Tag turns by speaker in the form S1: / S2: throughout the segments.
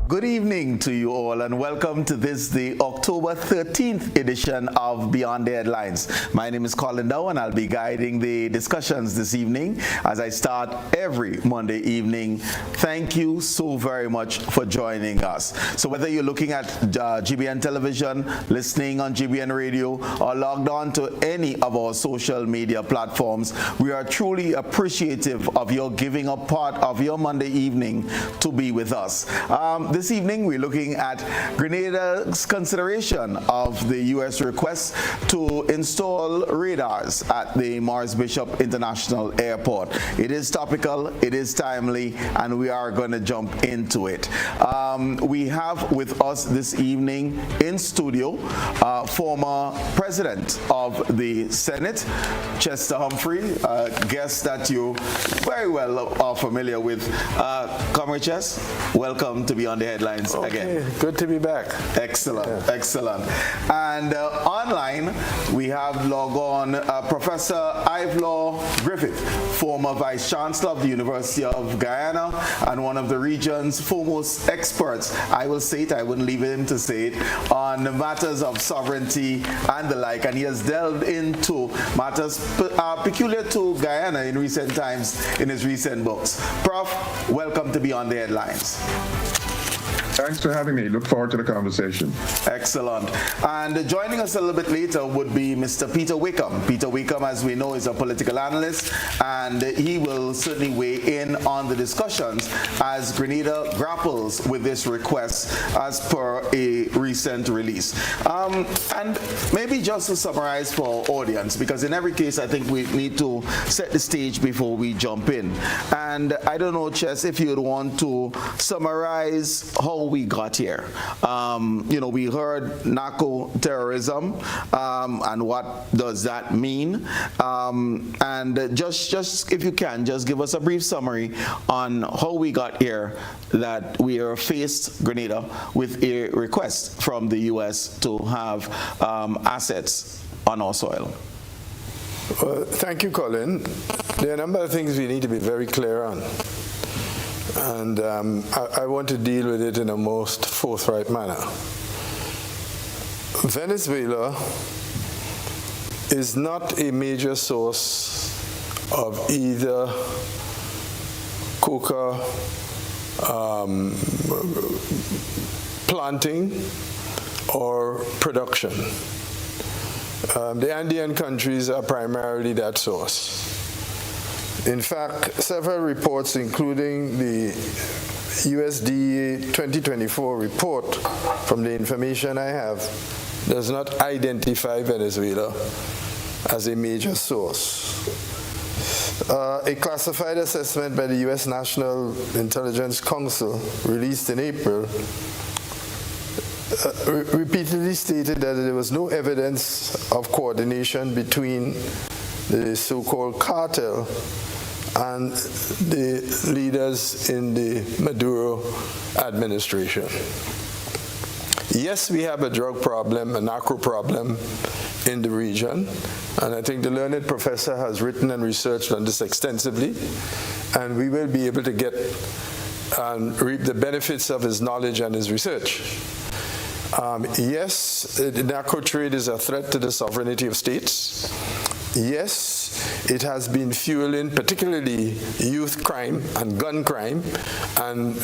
S1: Good evening to you all and welcome to the October 13th edition of Beyond the Headlines. My name is Colin Dowe and I'll be guiding the discussions this evening as I start every Monday evening. Thank you so very much for joining us. So whether you're looking at GBN television, listening on GBN radio, or logged on to any of our social media platforms, we are truly appreciative of your giving up part of your Monday evening to be with us. This evening, we're looking at Grenada's consideration of the U.S. request to install radars at the Morris Bishop International Airport. It is topical, it is timely, and we are going to jump into it. We have with us this evening in studio former President of the Senate, Chester Humphrey, a guest that you very well are familiar with. Comrade Chester, welcome to be on the headlines again.
S2: Good to be back.
S1: Excellent, excellent. And online, we have log on Professor Ivelaw Griffith, former Vice Chancellor of the University of Guyana and one of the region's foremost experts, I will say it, I wouldn't leave him to say it, on the matters of sovereignty and the like. And he has delved into matters peculiar to Guyana in recent times in his recent books. Prof, welcome to Beyond the Headlines.
S3: Thanks for having me. Look forward to the conversation.
S1: Excellent. And joining us a little bit later would be Mr. Peter Wickham. Peter Wickham, as we know, is a political analyst, and he will certainly weigh in on the discussions as Grenada grapples with this request as per a recent release. And maybe just to summarize for our audience, because in every case, I think we need to set the stage before we jump in. And I don't know, Chess, if you'd want to summarize how we got here. We heard narco terrorism, and what does that mean? And just if you can, just give us a brief summary on how we got here, that we are faced, Grenada, with a request from the U.S. to have assets on our soil.
S2: Well, thank you, Colin. There are a number of things we need to be very clear on. And I want to deal with it in a most forthright manner. Venezuela is not a major source of either coca planting or production. The Andean countries are primarily that source. In fact, several reports, including the USDA 2024 report, from the information I have, does not identify Venezuela as a major source. A classified assessment by the U.S. National Intelligence Council, released in April, repeatedly stated that there was no evidence of coordination between the so-called cartel and the leaders in the Maduro administration. Yes, we have a drug problem, a narco problem in the region, and I think the learned professor has written and researched on this extensively, and we will be able to get and reap the benefits of his knowledge and his research. Yes, the narco trade is a threat to the sovereignty of states. Yes, it has been fueling particularly youth crime and gun crime, and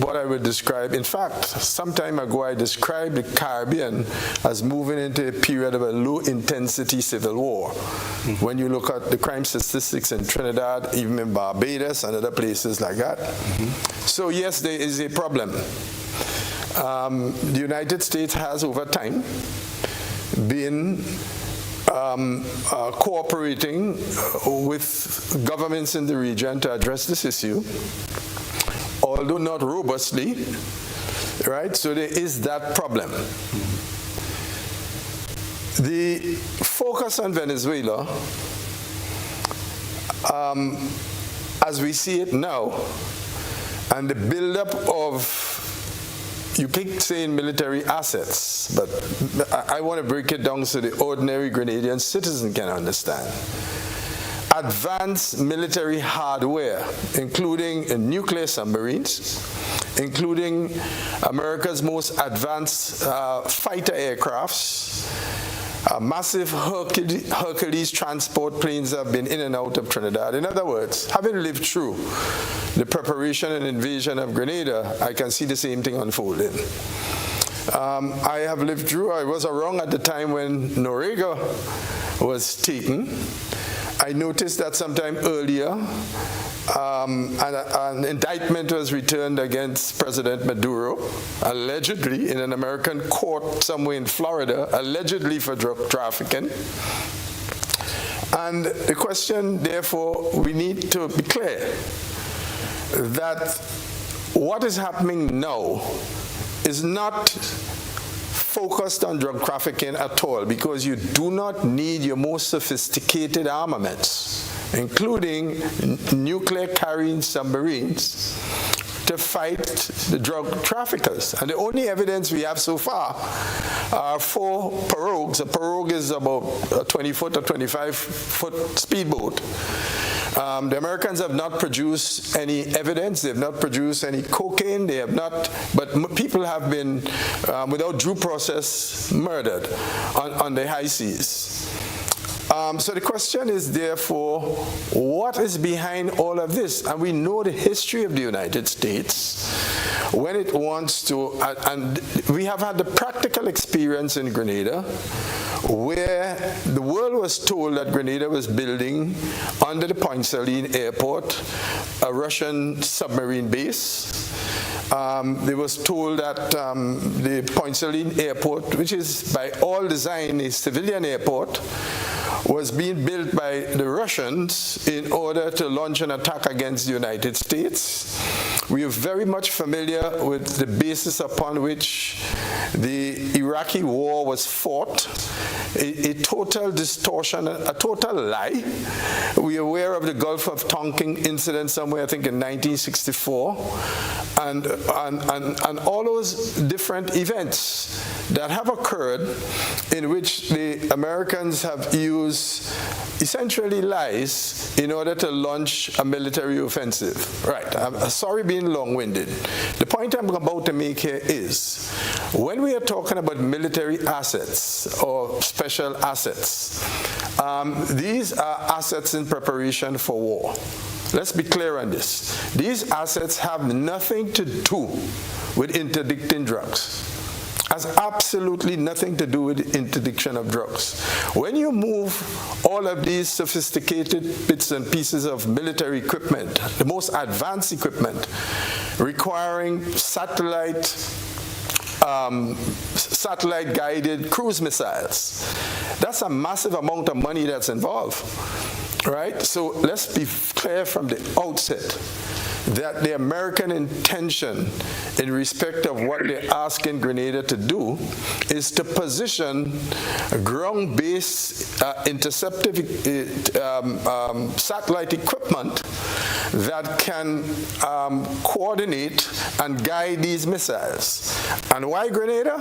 S2: what I would describe, in fact, some time ago I described the Caribbean as moving into a period of a low-intensity civil war. When you look at the crime statistics in Trinidad, even in Barbados and other places like that. So yes, there is a problem. The United States has, over time, been cooperating with governments in the region to address this issue, although not robustly, right? So there is that problem. The focus on Venezuela, as we see it now, and the buildup of, you keep saying military assets, but I want to break it down so the ordinary Grenadian citizen can understand. Advanced military hardware, including nuclear submarines, including America's most advanced fighter aircrafts. Massive Hercules transport planes have been in and out of Trinidad. In other words, having lived through the preparation and invasion of Grenada, I can see the same thing unfolding. I have lived through, I was around at the time when Noriega was taken. I noticed that sometime earlier, an indictment was returned against President Maduro, allegedly in an American court somewhere in Florida, allegedly for drug trafficking. And the question, therefore, we need to be clear that what is happening now is not focused on drug trafficking at all, because you do not need your most sophisticated armaments, including nuclear-carrying submarines, to fight the drug traffickers. And the only evidence we have so far are 4 pirogues. A pirogue is about a 20-foot or 25-foot speedboat. The Americans have not produced any evidence. They have not produced any cocaine. They have not, but people have been, without due process, murdered on the high seas. So the question is, therefore, what is behind all of this? And we know the history of the United States when it wants to, and we have had the practical experience in Grenada, where the world was told that Grenada was building under the Point Saline airport a Russian submarine base. They was told that the Point Saline airport, which is by all design a civilian airport, was being built by the Russians in order to launch an attack against the United States. We are very much familiar with the basis upon which the Iraqi war was fought, a total distortion, a total lie. We are aware of the Gulf of Tonkin incident somewhere, I think in 1964, and all those different events that have occurred in which the Americans have used essentially lies in order to launch a military offensive. Right, I'm sorry being long-winded. The point I'm about to make here is, when we are talking about military assets or special assets, these are assets in preparation for war. Let's be clear on this. These assets have nothing to do with interdicting drugs. Has absolutely nothing to do with interdiction of drugs. When you move all of these sophisticated bits and pieces of military equipment, the most advanced equipment, requiring satellite-guided cruise missiles, that's a massive amount of money that's involved, right? So let's be clear from the outset that the American intention in respect of what they're asking Grenada to do is to position ground-based interceptive satellite equipment that can coordinate and guide these missiles. And why Grenada?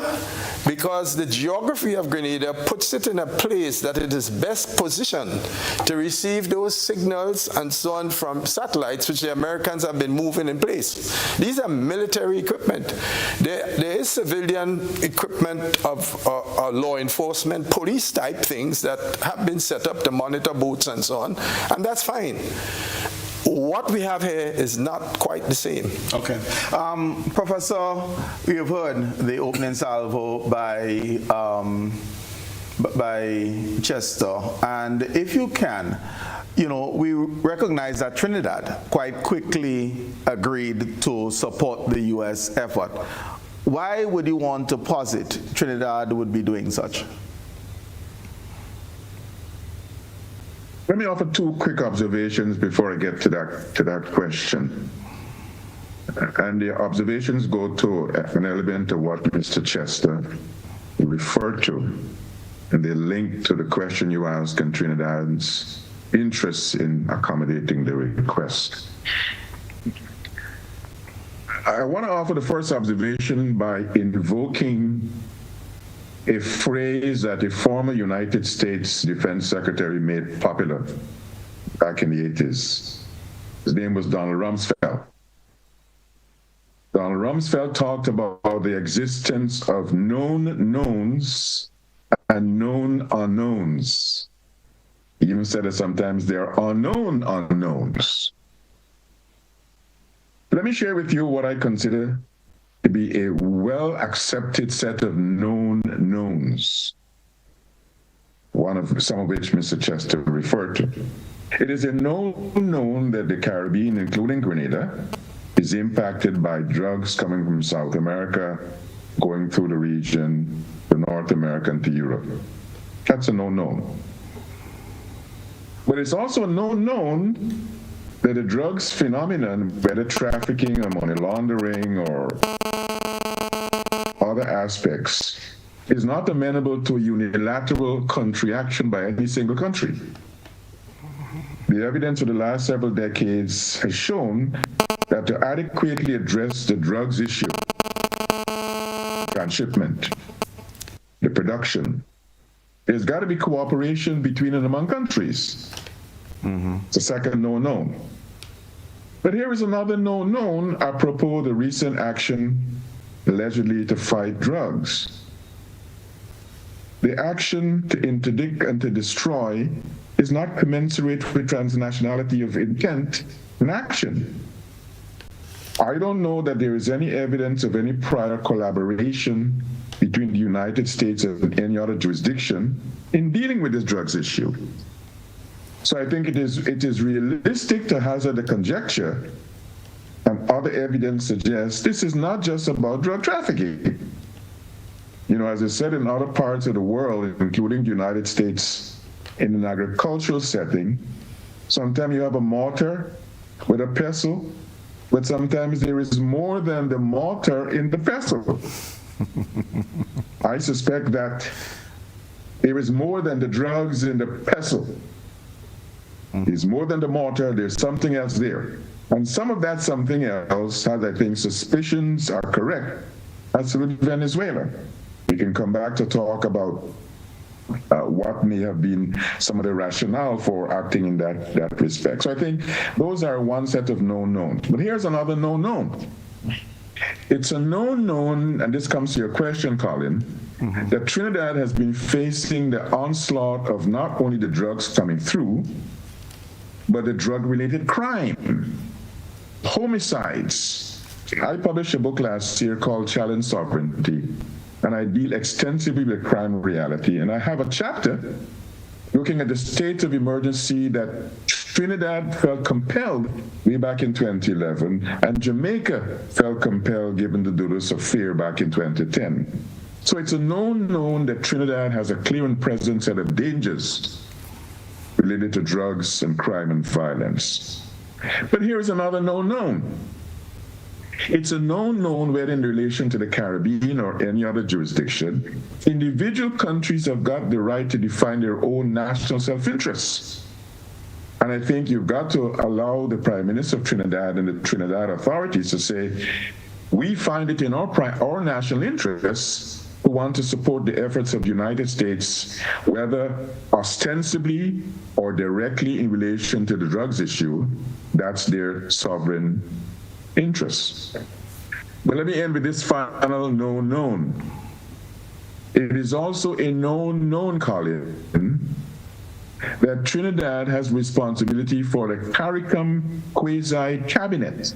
S2: Because the geography of Grenada puts it in a place that it is best positioned to receive those signals and so on from satellites, which the Americans have been moving in place. These are military equipment. There is civilian equipment of law enforcement, police type things that have been set up to monitor boats and so on, and that's fine. What we have here is not quite the same.
S1: Okay. Professor, we have heard the opening salvo by Chester, and if you can, you know, we recognize that Trinidad quite quickly agreed to support the U.S. effort. Why would you want to posit Trinidad would be doing such?
S3: Let me offer 2 quick observations before I get to that question. And the observations go to an element of what Mr. Chester referred to, and they link to the question you asked on Trinidad's interest in accommodating the request. I want to offer the first observation by invoking a phrase that a former United States Defense Secretary made popular back in the 80s. His name was Donald Rumsfeld. Donald Rumsfeld talked about the existence of known knowns and known unknowns. He even said that sometimes there are unknown unknowns. Let me share with you what I consider to be a well-accepted set of known knowns, some of which Mr. Chester referred to. It is a known that the Caribbean, including Grenada, is impacted by drugs coming from South America, going through the region, to North America and to Europe. That's a known. But it's also a known that the drugs phenomenon, whether trafficking or money laundering or other aspects, is not amenable to unilateral country action by any single country. The evidence of the last several decades has shown that to adequately address the drugs issue, transshipment, the production, there's got to be cooperation between and among countries. It's a second known. But here is another known apropos the recent action allegedly to fight drugs. The action to interdict and to destroy is not commensurate with transnationality of intent and action. I don't know that there is any evidence of any prior collaboration between the United States and any other jurisdiction in dealing with this drugs issue. So I think it is realistic to hazard a conjecture, and other evidence suggests this is not just about drug trafficking. You know, as I said, in other parts of the world, including the United States, in an agricultural setting, sometimes you have a mortar with a pestle, but sometimes there is more than the mortar in the pestle. I suspect that there is more than the drugs in the pestle. There's more than the mortar, there's something else there. And some of that something else has, I think, suspicions are correct as to Venezuela. We can come back to talk about what may have been some of the rationale for acting in that respect. So I think those are one set of known. But here's another known. It's a known, and this comes to your question, Colin, that Trinidad has been facing the onslaught of not only the drugs coming through, but the drug-related crime, homicides. I published a book last year called Challenge Sovereignty, and I deal extensively with crime reality. And I have a chapter looking at the state of emergency that Trinidad felt compelled way back in 2011, and Jamaica felt compelled given the Dodos of fear back in 2010. So it's a known that Trinidad has a clear and present set of dangers related to drugs and crime and violence. But here's another known. It's a known whether in relation to the Caribbean or any other jurisdiction, individual countries have got the right to define their own national self-interests. And I think you've got to allow the Prime Minister of Trinidad and the Trinidad authorities to say, we find it in our national interests to want to support the efforts of the United States, whether ostensibly or directly in relation to the drugs issue. That's their sovereign interests. But let me end with this final known. It is also a known, Colin, that Trinidad has responsibility for the CARICOM quasi-cabinet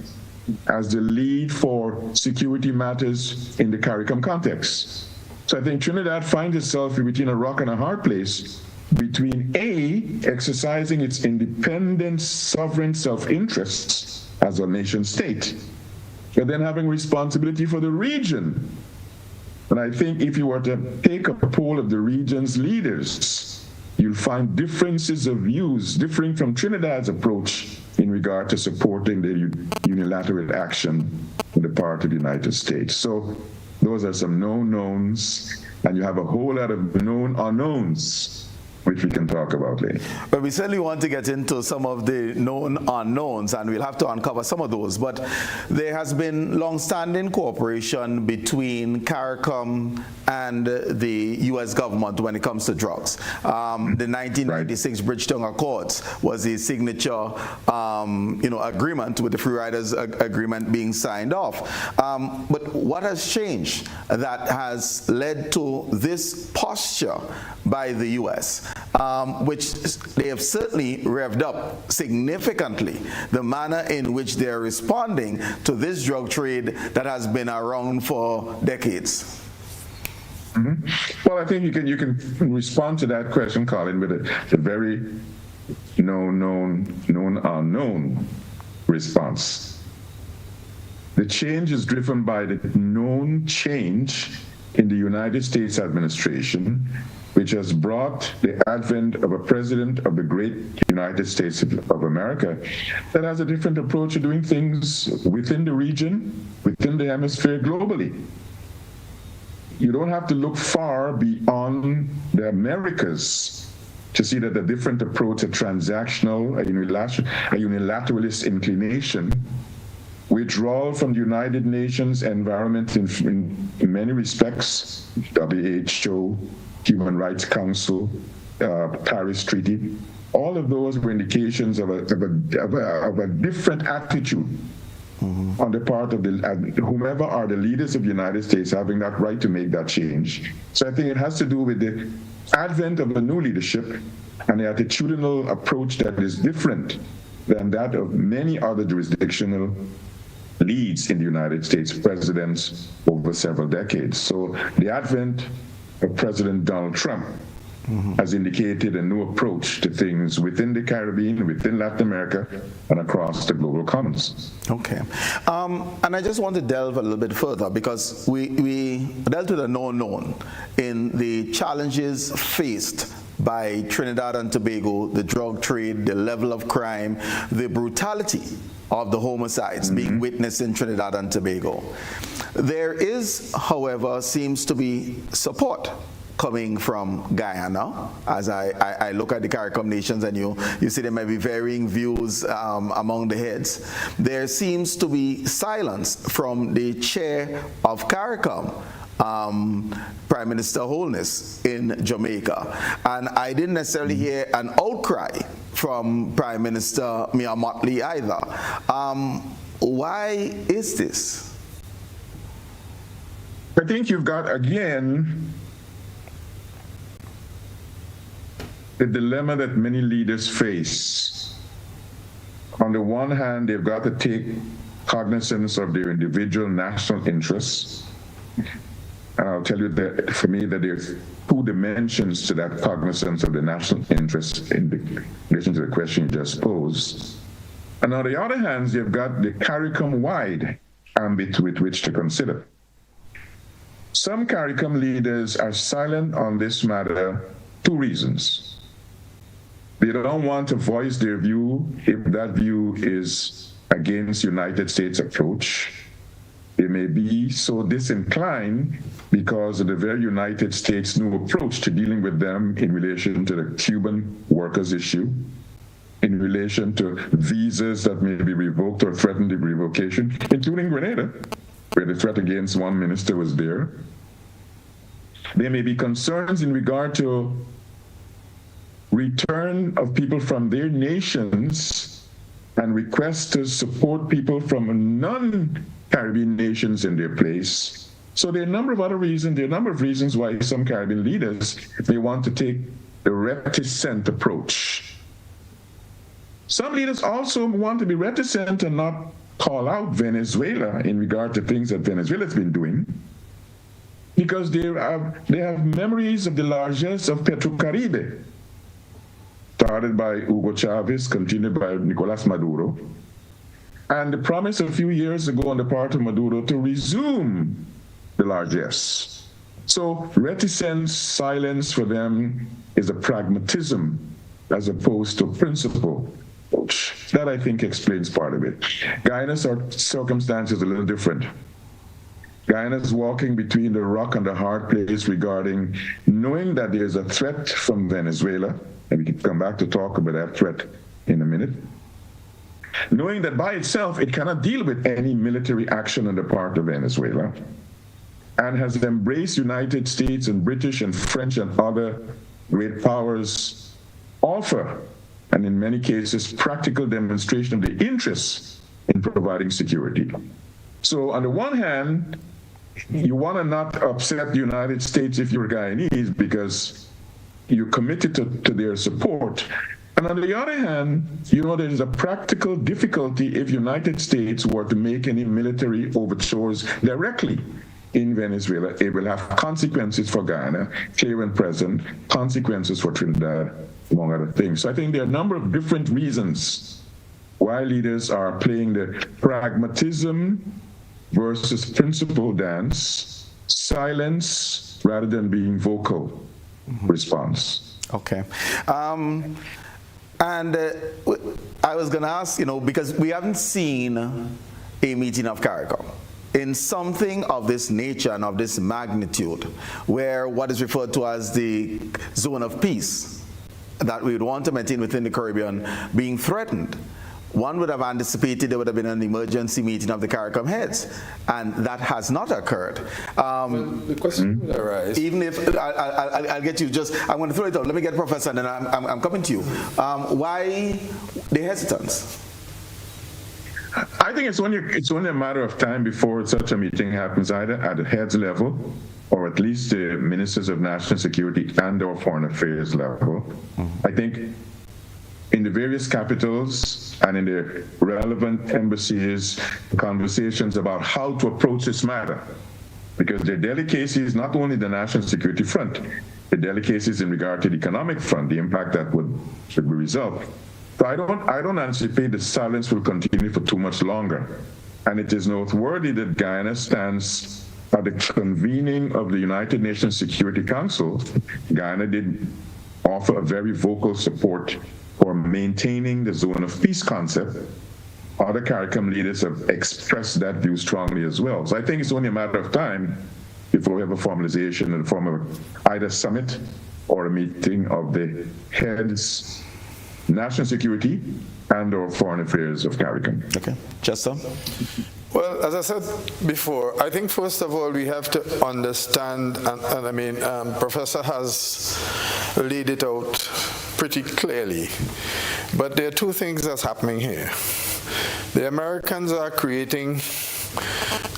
S3: as the lead for security matters in the CARICOM context. So I think Trinidad finds itself between a rock and a hard place between A, exercising its independent sovereign self-interests as a nation state, but then having responsibility for the region. And I think if you were to take a poll of the region's leaders, you'll find differences of views differing from Trinidad's approach in regard to supporting the unilateral action on the part of the United States. So those are some known knowns, and you have a whole lot of known unknowns which we can talk about later.
S1: But we certainly want to get into some of the known unknowns, and we'll have to uncover some of those. But there has been long-standing cooperation between CARICOM and the U.S. government when it comes to drugs. The 1996 Bridgetown Accords was the signature, agreement, with the Free Riders Agreement being signed off. But what has changed that has led to this posture by the U.S., which they have certainly revved up significantly the manner in which they are responding to this drug trade that has been around for decades?
S3: Well, I think you can respond to that question, Colin, with a very known unknown response. The change is driven by the known change in the United States administration, which has brought the advent of a president of the great United States of America that has a different approach to doing things within the region, within the hemisphere, globally. You don't have to look far beyond the Americas to see that a different approach, a transactional, a unilateralist inclination, withdrawal from the United Nations environment in many respects, WHO, Human Rights Council, Paris Treaty, all of those were indications of a different attitude on the part of whomever are the leaders of the United States having that right to make that change. So I think it has to do with the advent of a new leadership and the attitudinal approach that is different than that of many other jurisdictional leads in the United States, presidents over several decades. So the advent of President Donald Trump has indicated a new approach to things within the Caribbean, within Latin America, and across the global commons.
S1: Okay. And I just want to delve a little bit further, because we dealt with the known in the challenges faced by Trinidad and Tobago, the drug trade, the level of crime, the brutality of the homicides being witnessed in Trinidad and Tobago. There is, however, seems to be support coming from Guyana. As I look at the CARICOM nations, and you see there may be varying views among the heads. There seems to be silence from the chair of CARICOM, Prime Minister Holness in Jamaica. And I didn't necessarily hear an outcry from Prime Minister Mia Mottley either. Why is this?
S3: I think you've got, again, the dilemma that many leaders face. On the one hand, they've got to take cognizance of their individual national interests. And I'll tell you that, for me, that there's two dimensions to that cognizance of the national interest in relation to the question you just posed. And on the other hand, you've got the CARICOM-wide ambit with which to consider. Some CARICOM leaders are silent on this matter, two reasons. They don't want to voice their view if that view is against United States approach. They may be so disinclined because of the very United States' new approach to dealing with them in relation to the Cuban workers issue, in relation to visas that may be revoked or threatened of revocation, including Grenada, where the threat against one minister was there. There may be concerns in regard to return of people from their nations and requests to support people from non-Caribbean nations in their place. So there are a number of other reasons, why some Caribbean leaders may want to take the reticent approach. Some leaders also want to be reticent and not call out Venezuela in regard to things that Venezuela's been doing, because they have memories of the largesse of Petrocaribe, started by Hugo Chavez, continued by Nicolas Maduro, and the promise a few years ago on the part of Maduro to resume the largesse. So reticence, silence for them is a pragmatism as opposed to principle. That, I think, explains part of it. Guyana's circumstance is a little different. Guyana's walking between the rock and the hard place regarding knowing that there's a threat from Venezuela, and we can come back to talk about that threat in a minute. Knowing that by itself it cannot deal with any military action on the part of Venezuela, and has embraced United States and British and French and other great powers offer, and in many cases, practical demonstration of the interests in providing security. So on the one hand, you want to not upset the United States if you're Guyanese because you're committed to their support. And on the other hand, there's a practical difficulty if United States were to make any military overtures directly in Venezuela. It will have consequences for Guyana, clear and present, consequences for Trinidad, among other things. So I think there are a number of different reasons why leaders are playing the pragmatism versus principle dance, silence rather than being vocal response.
S1: Okay. And I was going to ask, because we haven't seen a meeting of CARICOM in something of this nature and of this magnitude, where what is referred to as the zone of peace that we would want to maintain within the Caribbean being threatened. One would have anticipated there would have been an emergency meeting of the CARICOM heads, and that has not occurred.
S2: The question would arise.
S1: Even if, I'll get you I'm going to throw it out. Let me get Professor, and then I'm coming to you. Why the hesitance?
S3: I think it's only a matter of time before such a meeting happens, either at the heads level, or at least the ministers of national security and/or foreign affairs level. I think in the various capitals and in the relevant embassies, conversations about how to approach this matter. Because the delicacies, not only the national security front, the delicacies in regard to the economic front, the impact that should be result. So I don't anticipate the silence will continue for too much longer. And it is noteworthy that Guyana stands at the convening of the United Nations Security Council. Guyana did offer a very vocal support for maintaining the zone of peace concept. Other CARICOM leaders have expressed that view strongly as well. So I think it's only a matter of time before we have a formalization in the form of either summit or a meeting of the heads, national security and/or foreign affairs of CARICOM.
S1: Okay, Chester?
S2: Well, as I said before, I think first of all we have to understand, and I mean, Professor has laid it out pretty clearly, but there are two things that's happening here. The Americans are creating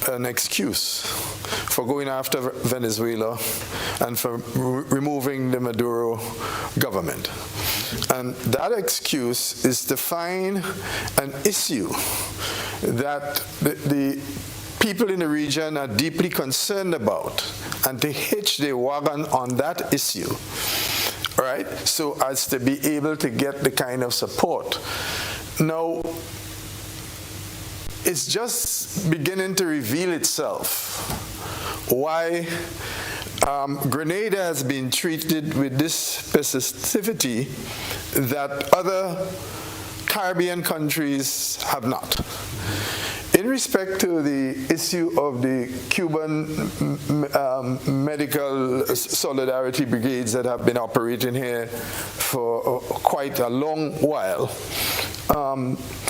S2: an excuse for going after Venezuela and for removing the Maduro government. And that excuse is to find an issue that the people in the region are deeply concerned about and to hitch their wagon on that issue, right? So as to be able to get the kind of support. Now, it's just beginning to reveal itself why Grenada has been treated with this specificity that other Caribbean countries have not. In respect to the issue of the Cuban medical solidarity brigades that have been operating here for quite a long while,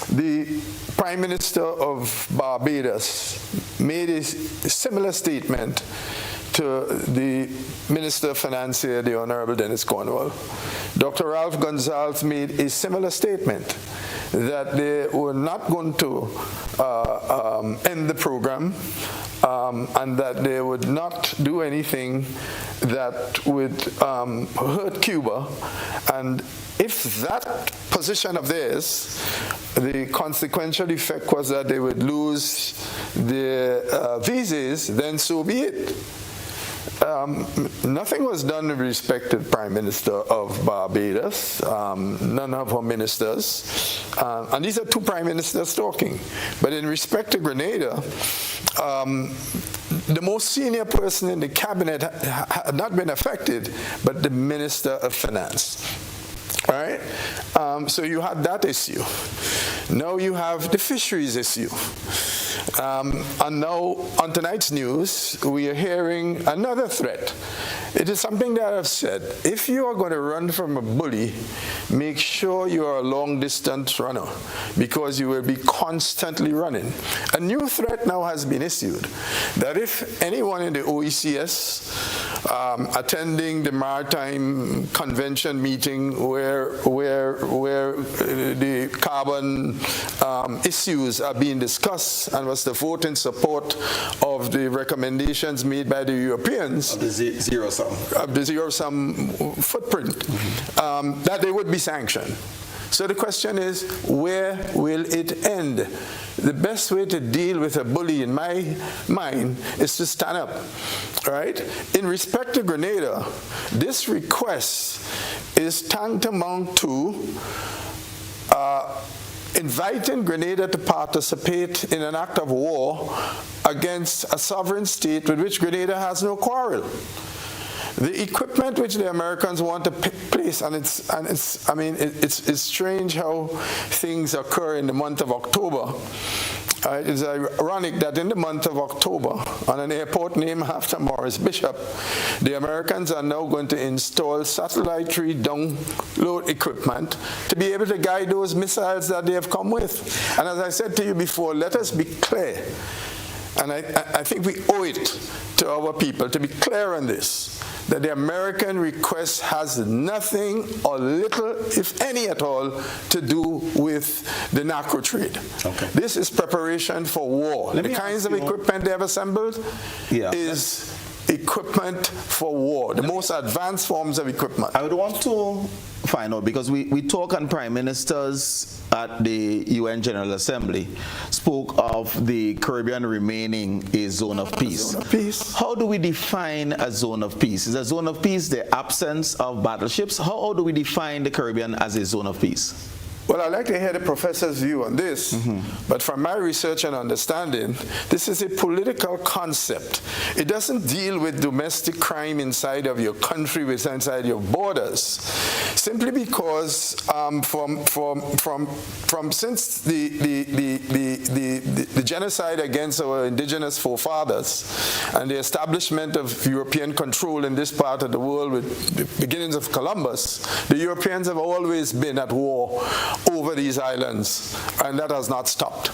S2: the Prime Minister of Barbados made a similar statement to the Minister of Finance here, the Honorable Dennis Cornwall. Dr. Ralph Gonzalez made a similar statement that they were not going to end the program and that they would not do anything that would hurt Cuba. And if that position of theirs, the consequential effect was that they would lose the visas, then so be it. Nothing was done with respect to the Prime Minister of Barbados, none of her ministers, and these are two prime ministers talking. But in respect to Grenada, the most senior person in the cabinet had not been affected, but the Minister of Finance. All right? So you had that issue. Now you have the fisheries issue. And now, on tonight's news, we are hearing another threat. It is something that I've said. If you are going to run from a bully, make sure you are a long-distance runner, because you will be constantly running. A new threat now has been issued that if anyone in the OECS attending the Maritime Convention meeting where the carbon issues are being discussed and was the vote in support of the recommendations made by the Europeans,
S1: of the
S2: zero-sum footprint, that they would be sanctioned. So the question is, where will it end? The best way to deal with a bully, in my mind, is to stand up, right? In respect to Grenada, this request is tantamount to inviting Grenada to participate in an act of war against a sovereign state with which Grenada has no quarrel. The equipment which the Americans want to place, it's strange how things occur in the month of October. It's ironic that in the month of October, on an airport named after Morris Bishop, the Americans are now going to install satellite-tree download equipment to be able to guide those missiles that they have come with. And as I said to you before, let us be clear. And I think we owe it to our people to be clear on this, that the American request has nothing or little, if any at all, to do with the narco trade. Okay. This is preparation for war. The kinds of equipment they have assembled is equipment for war, the most advanced forms of equipment.
S1: I would want to find out, because we talk, and prime ministers at the UN General Assembly spoke of the Caribbean remaining a zone of peace. How do we define a zone of peace? Is a zone of peace the absence of battleships? How do we define the Caribbean as a zone of peace?
S2: Well, I'd like to hear the professor's view on this, but from my research and understanding, this is a political concept. It doesn't deal with domestic crime inside of your country, inside your borders, simply because since the genocide against our indigenous forefathers and the establishment of European control in this part of the world with the beginnings of Columbus, the Europeans have always been at war over these islands, and that has not stopped,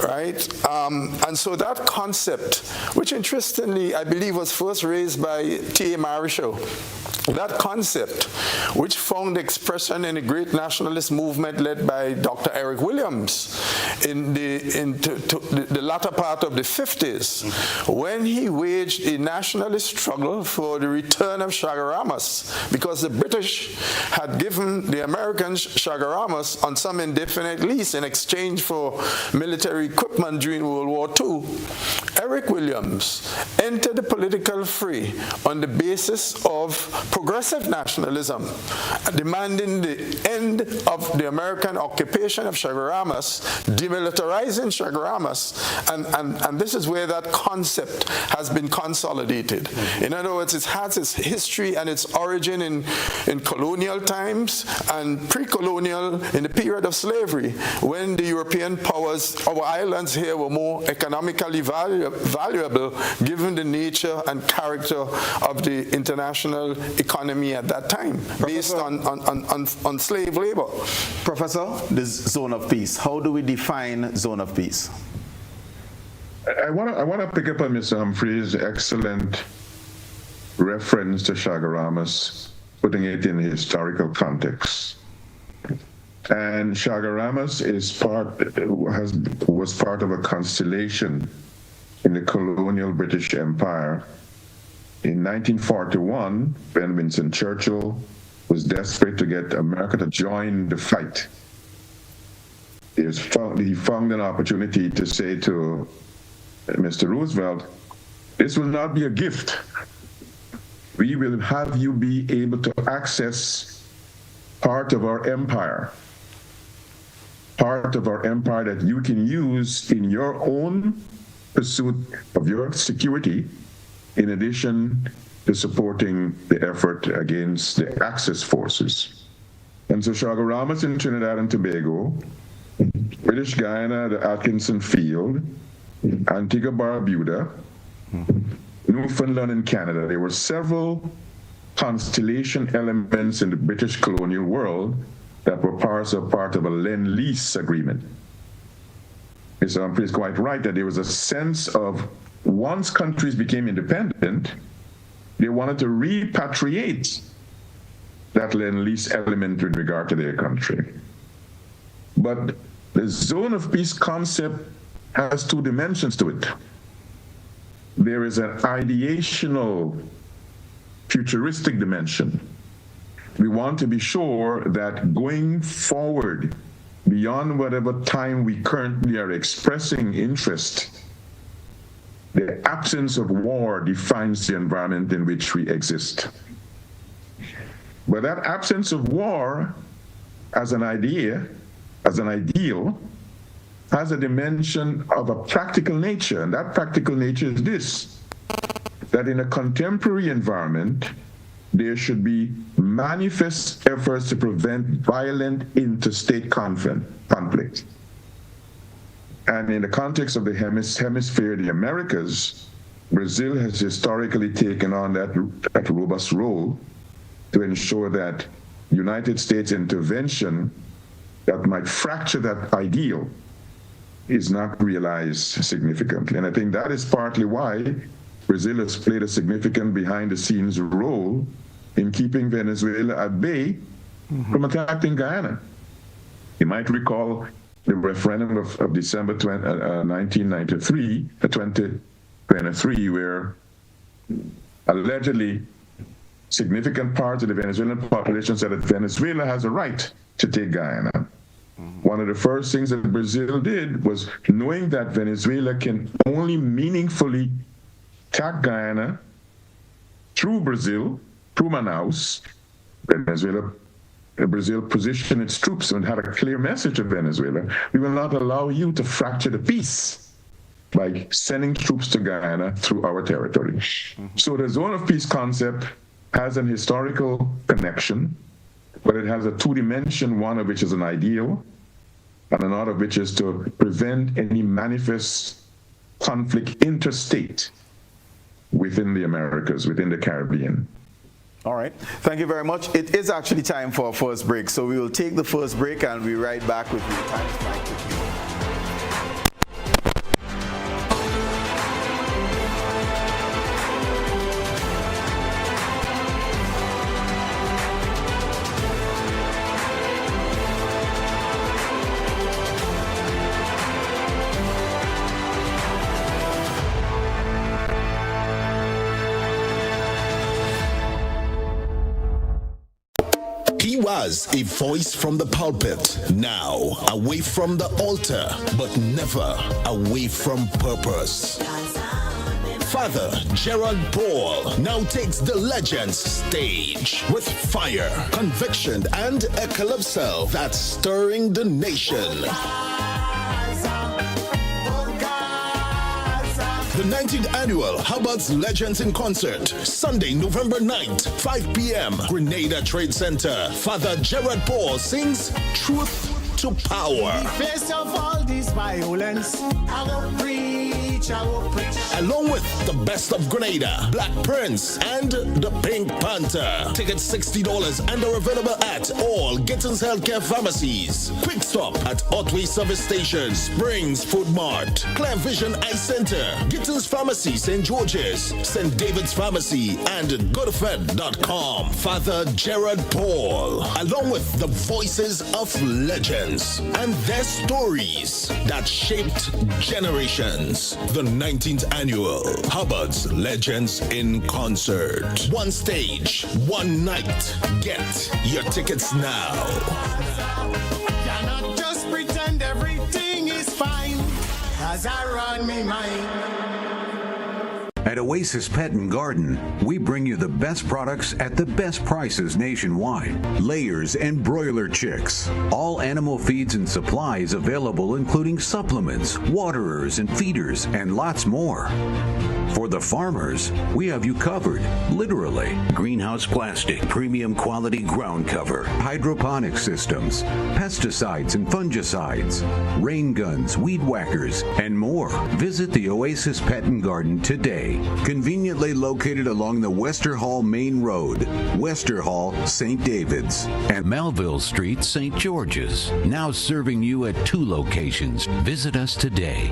S2: right? And so that concept, which interestingly I believe was first raised by T.A. Marichal, that concept, which found expression in a great nationalist movement led by Dr. Eric Williams in the latter part of the 50s, when he waged a nationalist struggle for the return of Chaguaramas, because the British had given the Americans Chaguaramas on some indefinite lease in exchange for military equipment during World War II. Eric Williams entered the political fray on the basis of progressive nationalism, demanding the end of the American occupation of Chaguaramas, demilitarizing Chaguaramas, and this is where that concept has been consolidated. In other words, it has its history and its origin in colonial times and pre-colonial, in the period of slavery, when the European powers, our islands here, were more economically valuable given the nature and character of the international economy at that time, based on slave labor.
S1: Professor, this zone of peace, how do we define zone of peace?
S3: I want to pick up on Mr. Humphrey's excellent reference to Chaguaramas, putting it in historical context. And Chaguaramas was part of a constellation in the colonial British Empire. In 1941, Ben Winston Churchill was desperate to get America to join the fight. He found an opportunity to say to Mr. Roosevelt, this will not be a gift. We will have you be able to access part of our empire that you can use in your own pursuit of your security, in addition to supporting the effort against the Axis forces. And so Chaguaramas in Trinidad and Tobago, British Guyana, the Atkinson Field, Antigua Barbuda, Newfoundland and Canada. There were several constellation elements in the British colonial world that were part of a Lend-Lease agreement. Mr. Humphrey is quite right that there was a sense of once countries became independent, they wanted to repatriate that Lend-Lease element with regard to their country. But the zone of peace concept has two dimensions to it. There is an ideational, futuristic dimension. We want to be sure that going forward, beyond whatever time we currently are expressing interest, the absence of war defines the environment in which we exist. But that absence of war as an idea, as an ideal, has a dimension of a practical nature, and that practical nature is this, that in a contemporary environment, there should be manifest efforts to prevent violent interstate conflict. And in the context of the hemisphere, the Americas, Brazil has historically taken on that robust role to ensure that United States intervention that might fracture that ideal is not realized significantly. And I think that is partly why Brazil has played a significant behind-the-scenes role in keeping Venezuela at bay from attacking Guyana. You might recall the referendum of December 2023, where allegedly significant parts of the Venezuelan population said that Venezuela has a right to take Guyana. One of the first things that Brazil did was, knowing that Venezuela can only meaningfully attack Guyana through Brazil, through Manaus, Brazil positioned its troops and had a clear message of Venezuela: we will not allow you to fracture the peace by sending troops to Guyana through our territory. So the zone of peace concept has an historical connection, but it has a two-dimension, one of which is an ideal, and another of which is to prevent any manifest conflict interstate within the Americas, within the Caribbean.
S1: All right. Thank you very much. It is actually time for our first break, so we will take the first break and we'll be right back with you. Times Mike with you.
S4: He was a voice from the pulpit, now away from the altar, but never away from purpose. Father Gerald Paul now takes the Legends stage with fire, conviction, and a calypso that's stirring the nation. The 19th annual Hubbard's Legends in Concert, Sunday, November 9th, 5 p.m., Grenada Trade Center. Father Gerard Paul sings Truth to Power.
S5: In the face of all this violence, I will preach, I will preach.
S4: Along with the best of Grenada, Black Prince, and the Pink Panther. Tickets $60 and are available at all Gittins Healthcare Pharmacies. Quick Stop at Otway Service Station, Springs Food Mart, Clear Vision Eye Center, Gittins Pharmacy, St. George's, St. David's Pharmacy, and GoodFed.com. Father Gerard Paul, along with the voices of legends and their stories that shaped generations. The 19th annual Hubbard's Legends in Concert. One stage, one night. Get your tickets now.
S5: Cannot just pretend everything is fine as I run me mind.
S6: At Oasis Pet and Garden, we bring you the best products at the best prices nationwide. Layers and broiler chicks. All animal feeds and supplies available, including supplements, waterers and feeders, and lots more. For the farmers, we have you covered, literally. Greenhouse plastic, premium quality ground cover, hydroponic systems, pesticides and fungicides, rain guns, weed whackers, and more. Visit the Oasis Pet and Garden today. Conveniently located along the Wester Hall Main Road, Wester Hall, St. David's, and Melville Street, St. George's. Now serving you at 2 locations. Visit us today.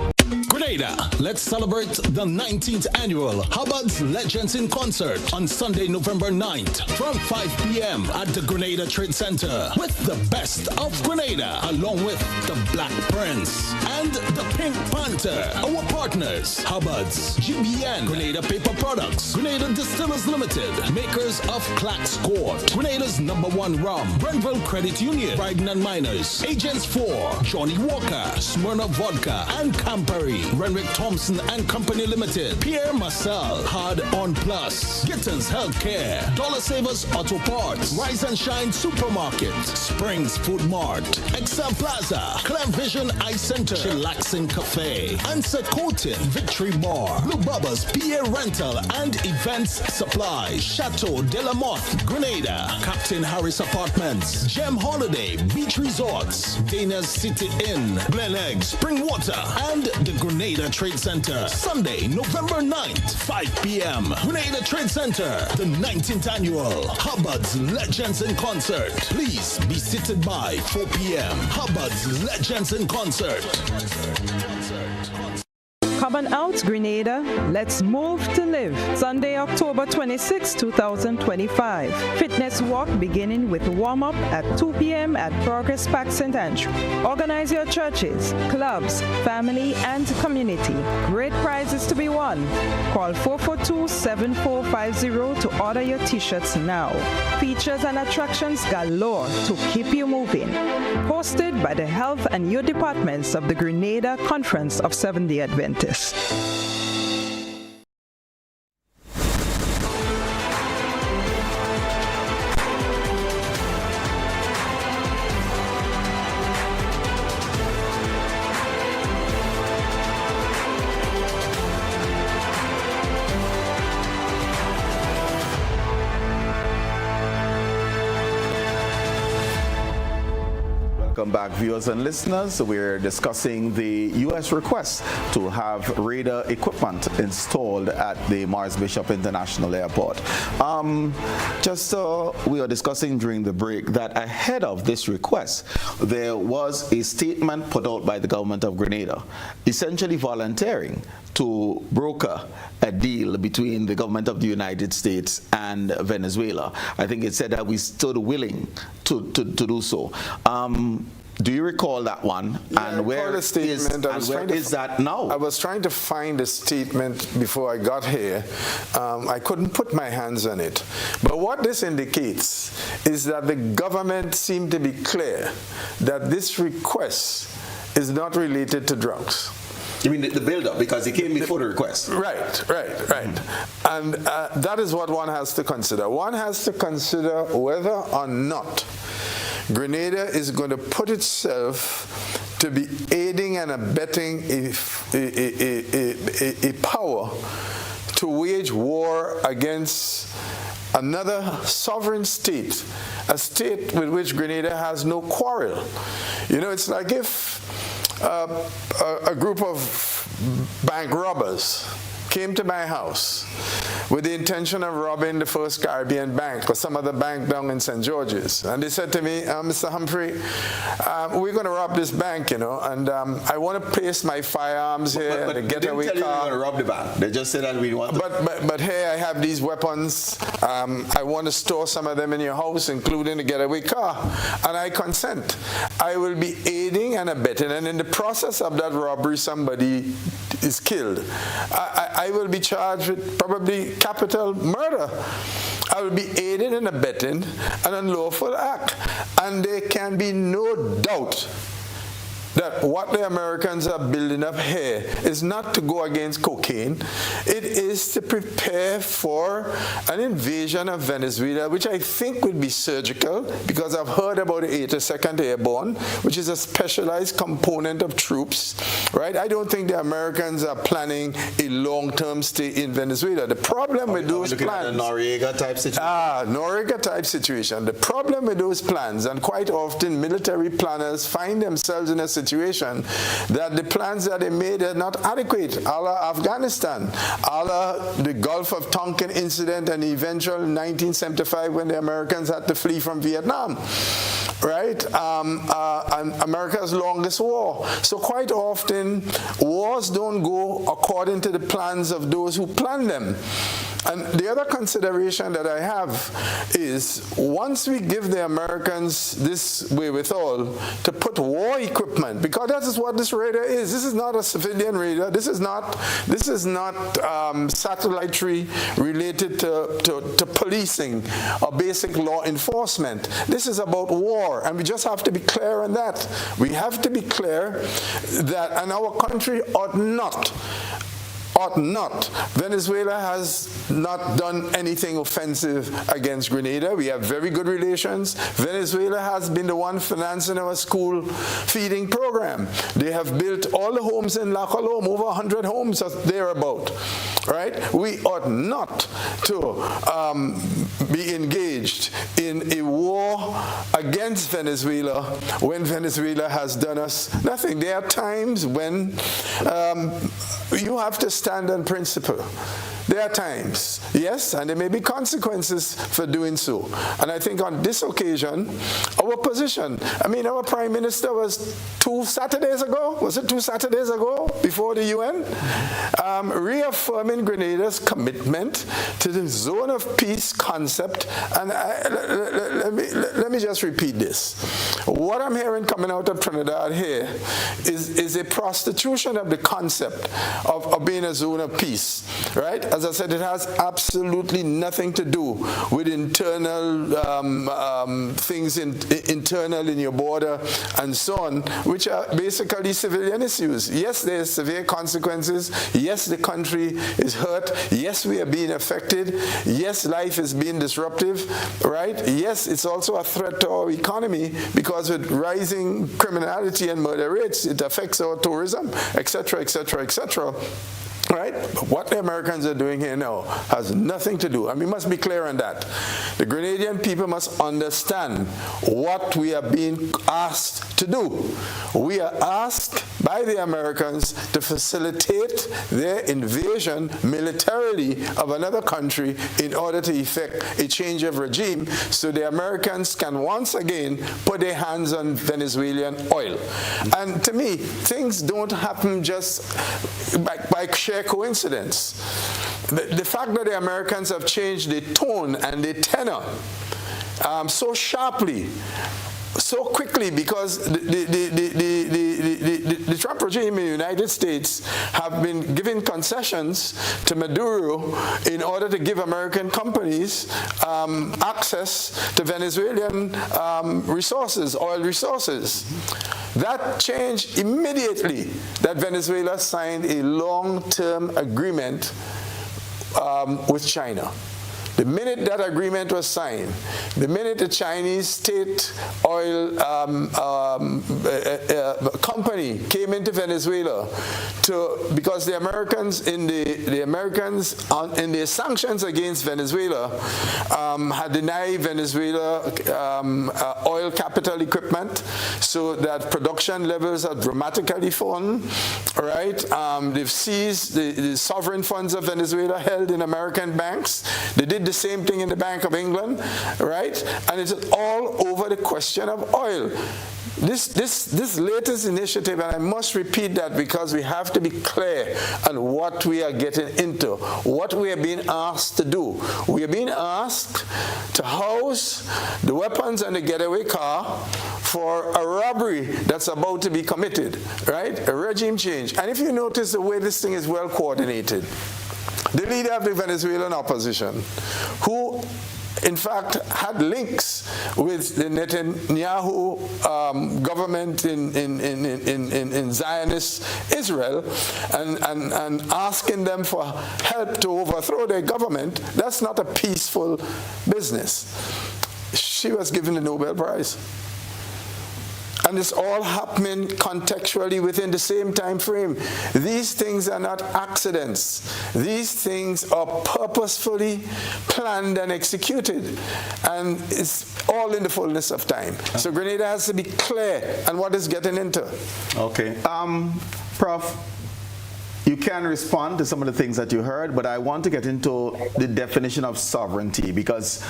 S4: Grenada, let's celebrate the 19th annual Hubbard's Legends in Concert on Sunday, November 9th from 5 p.m. at the Grenada Trade Center with the best of Grenada along with the Black Prince and the Pink Panther. Our partners, Hubbard's, GBN, Grenada Paper Products, Grenada Distillers Limited, makers of Clack's Court, Grenada's #1 rum, Grenville Credit Union, Bryden and Miners, Agents 4, Johnny Walker, Smirnoff Vodka, and Campari, Renwick Thompson and Company Limited, Pierre Marcel, Hard On Plus, Gittins Healthcare, Dollar Savers Auto Parts, Rise and Shine Supermarket, Springs Food Mart, Excel Plaza, Clem Vision Eye Center, Chillaxing Cafe, Answer Coating, Victory Bar, Blue Bubba's PA Rental and Events Supply, Chateau de la Motte, Grenada, Captain Harris Apartments, Gem Holiday, Beach Resorts, Dana's City Inn, Glen Egg, Spring Water, and the Grenada Trade Center. Sunday, November 9th, 5 p.m. Grenada Trade Center, the 19th annual Hubbard's Legends in Concert. Please be seated by 4 p.m. Hubbard's Legends in Concert.
S7: Come on out, Grenada. Let's move to live. Sunday, October 26, 2025. Fitness walk beginning with warm-up at 2 p.m. at Progress Park St. Andrew. Organize your churches, clubs, family, and community. Great prizes to be won. Call 442-7450 to order your t-shirts now. Features and attractions galore to keep you moving. Hosted by the Health and Youth Departments of the Grenada Conference of Seventh-day Adventists.
S1: Welcome back, viewers and listeners. We're discussing the U.S. request to have radar equipment installed at the Morris Bishop International Airport. We are discussing during the break that ahead of this request, there was a statement put out by the government of Grenada, essentially volunteering to broker a deal between the government of the United States and Venezuela. I think it said that we stood willing to do so. Do you recall that one?
S2: Yeah,
S1: and where is that now?
S2: I was trying to find a statement before I got here. I couldn't put my hands on it. But what this indicates is that the government seemed to be clear that this request is not related to drugs.
S1: You mean the build-up, because it came before the request?
S2: Right. And that is what one has to consider. One has to consider whether or not Grenada is going to put itself to be aiding and abetting a power to wage war against another sovereign state, a state with which Grenada has no quarrel. You know, it's like if a group of bank robbers came to my house with the intention of robbing the First Caribbean Bank or some other bank down in St. George's. And they said to me, Mr. Humphrey, we're going to rob this bank, you know, and I want to place my firearms here in the getaway car.
S1: They didn't tell you they were going to rob the bank. They just said that we want to.
S2: But hey, I have these weapons. I want to store some of them in your house, including the getaway car. And I consent. I will be aiding and abetting. And in the process of that robbery, somebody is killed. I will be charged with probably capital murder. I will be aiding and abetting an unlawful act. And there can be no doubt that what the Americans are building up here is not to go against cocaine. It is to prepare for an invasion of Venezuela, which I think would be surgical, because I've heard about the 82nd Airborne, which is a specialized component of troops, right? I don't think the Americans are planning a long-term stay in Venezuela. The problem with those plans...
S1: At a Noriega type situation?
S2: Noriega type situation. The problem with those plans, and quite often military planners find themselves in a situation that the plans that they made are not adequate, a la Afghanistan, a la the Gulf of Tonkin incident and the eventual 1975 when the Americans had to flee from Vietnam, right? And America's longest war. So quite often, wars don't go according to the plans of those who plan them. And the other consideration that I have is, once we give the Americans this wherewithal to put war equipment, because that is what this radar is. This is not a civilian radar. This is not satellitary related to policing or basic law enforcement. This is about war, and we just have to be clear on that. We have to be clear that, and our country ought not. Venezuela has not done anything offensive against Grenada. We have very good relations. Venezuela has been the one financing our school feeding program. They have built all the homes in La Colombe, over 100 homes thereabout, right? We ought not to be engaged in a war against Venezuela when Venezuela has done us nothing. There are times when you have to stand on principle. There are times, yes, and there may be consequences for doing so. And I think on this occasion, our position, our Prime Minister was 2 Saturdays ago, was it 2 Saturdays ago, before the UN, reaffirming Grenada's commitment to the zone of peace concept. And let me just repeat this. What I'm hearing coming out of Trinidad here is a prostitution of the concept of being a zone of peace, right? As I said, it has absolutely nothing to do with internal things internal in your border and so on, which are basically civilian issues. Yes, there's severe consequences. Yes, the country is hurt. Yes, we are being affected. Yes, life is being disruptive, right? Yes, it's also a threat to our economy, because with rising criminality and murder rates, it affects our tourism, etc., etc., etc. Right? But what the Americans are doing here now has nothing to do, and we must be clear on that. The Grenadian people must understand what we are being asked to do. We are asked by the Americans to facilitate their invasion militarily of another country in order to effect a change of regime, so the Americans can once again put their hands on Venezuelan oil. And to me, things don't happen just by sheer coincidence. The fact that the Americans have changed the tone and the tenor so sharply, so quickly, because the Trump regime in the United States have been giving concessions to Maduro in order to give American companies access to Venezuelan resources, oil resources. That changed immediately that Venezuela signed a long-term agreement with China. The minute that agreement was signed, the minute the Chinese state oil company came into Venezuela because the Americans in the sanctions against Venezuela had denied Venezuela oil capital equipment, so that production levels have dramatically fallen. Right? They've seized the sovereign funds of Venezuela held in American banks. They did the same thing in the Bank of England, right? And it's all over the question of oil. This latest initiative, and I must repeat that because we have to be clear on what we are getting into, what we are being asked to do. We are being asked to house the weapons and the getaway car for a robbery that's about to be committed, right? A regime change. And if you notice the way this thing is well coordinated, the leader of the Venezuelan opposition, who in fact, had links with the Netanyahu government in Zionist Israel and asking them for help to overthrow their government, that's not a peaceful business. She was given the Nobel Prize. And it's all happening contextually within the same time frame. These things are not accidents. These things are purposefully planned and executed. And it's all in the fullness of time. So Grenada has to be clear on what it's getting into.
S1: Okay. Prof, you can respond to some of the things that you heard, but I want to get into the definition of sovereignty, because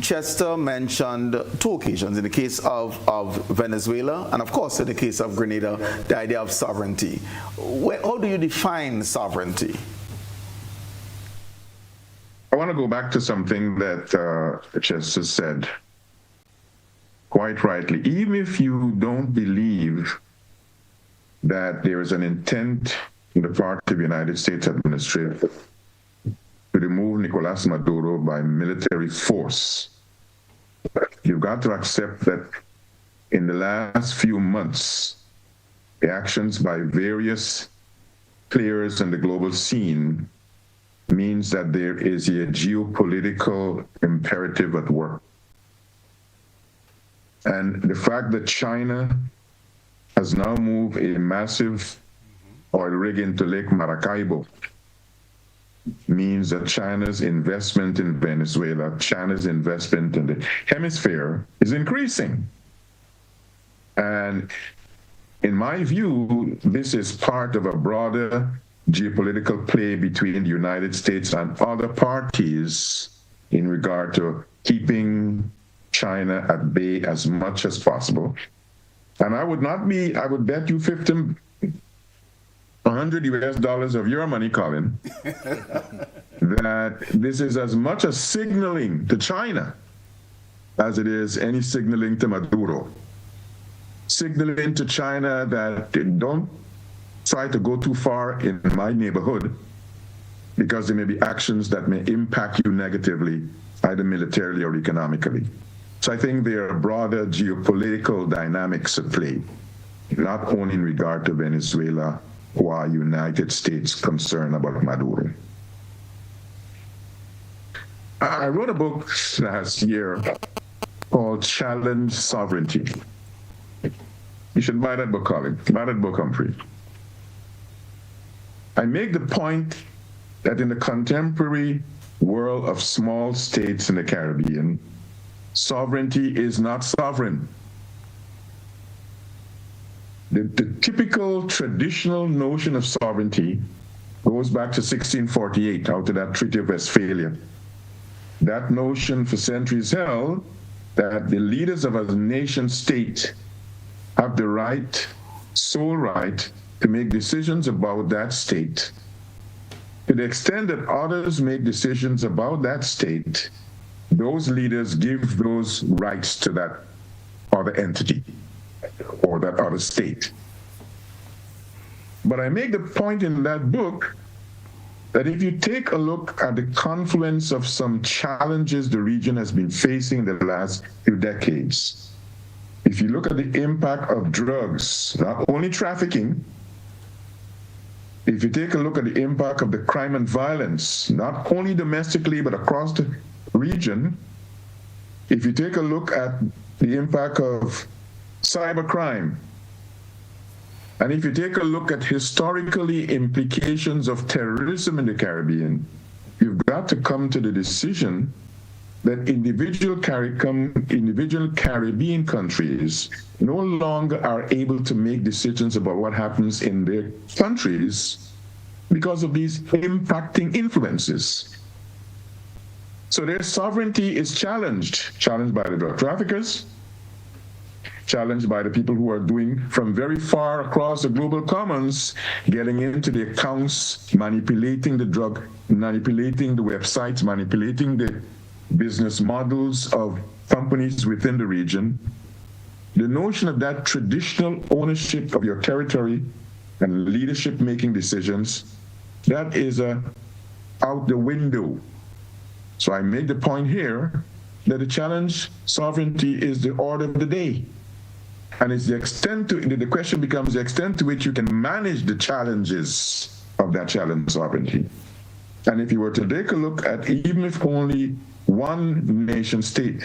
S1: Chester mentioned two occasions, in the case of Venezuela and of course in the case of Grenada, the idea of sovereignty. How do you define sovereignty?
S3: I want to go back to something that Chester said quite rightly. Even if you don't believe that there is an intent in the part of the United States administration to remove Nicolas Maduro by military force, you've got to accept that in the last few months, the actions by various players in the global scene means that there is a geopolitical imperative at work. And the fact that China has now moved a massive oil rig into Lake Maracaibo means that China's investment in Venezuela, China's investment in the hemisphere is increasing. And in my view, this is part of a broader geopolitical play between the United States and other parties in regard to keeping China at bay as much as possible. And I would bet you $100 US of your money, Colin, that this is as much a signaling to China as it is any signaling to Maduro. Signaling to China that don't try to go too far in my neighborhood, because there may be actions that may impact you negatively, either militarily or economically. So I think there are broader geopolitical dynamics at play, not only in regard to Venezuela or United States concern about Maduro. I wrote a book last year called Challenge Sovereignty. You should buy that book, Colin. Buy that book, Humphrey. I make the point that in the contemporary world of small states in the Caribbean, sovereignty is not sovereign. The typical traditional notion of sovereignty goes back to 1648, out of that Treaty of Westphalia. That notion for centuries held that the leaders of a nation state have the right, sole right, to make decisions about that state. To the extent that others make decisions about that state, those leaders give those rights to that other entity or that other state. But I make the point in that book that if you take a look at the confluence of some challenges the region has been facing in the last few decades, if you look at the impact of drugs, not only trafficking, if you take a look at the impact of the crime and violence, not only domestically but across the region, if you take a look at the impact of cybercrime, and if you take a look at historically implications of terrorism in the Caribbean, you've got to come to the decision that individual Caribbean countries no longer are able to make decisions about what happens in their countries because of these impacting influences. So their sovereignty is challenged by the drug traffickers, challenged by the people who are doing from very far across the global commons, getting into the accounts, manipulating the drug, manipulating the websites, manipulating the business models of companies within the region. The notion of that traditional ownership of your territory and leadership making decisions, that is out the window So I make the point here that the challenge sovereignty is the order of the day. And it's the extent to, the question becomes the extent to which you can manage the challenges of that challenge sovereignty. And if you were to take a look at, even if only one nation state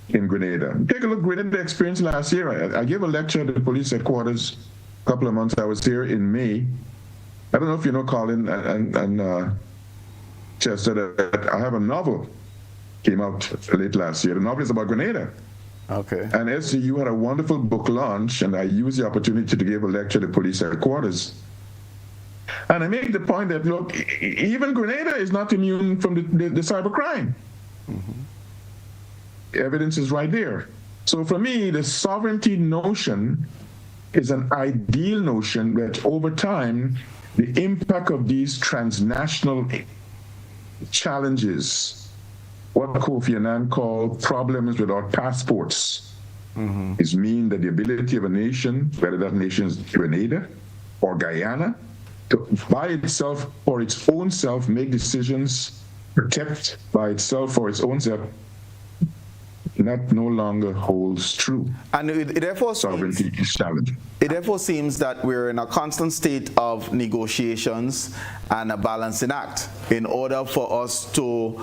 S3: in Grenada, take a look at Grenada experience last year. I gave a lecture at the police headquarters a couple of months. I was here in May. I don't know if you know Colin and Chester, that I have a novel came out late last year. The novel is about Grenada.
S1: Okay.
S3: And SCU had a wonderful book launch, and I used the opportunity to give a lecture at the police headquarters. And I make the point that, look, even Grenada is not immune from the cybercrime. Evidence is right there. So for me, the sovereignty notion is an ideal notion that over time, the impact of these transnational challenges, what Kofi Annan called problems without passports, is mean that the ability of a nation, whether that nation is Grenada or Guyana, to by itself, for its own self, make decisions, protect by itself for its own self, that no longer holds true.
S1: And it therefore
S3: sovereignty is challenged.
S1: It therefore seems that we're in a constant state of negotiations and a balancing act in order for us to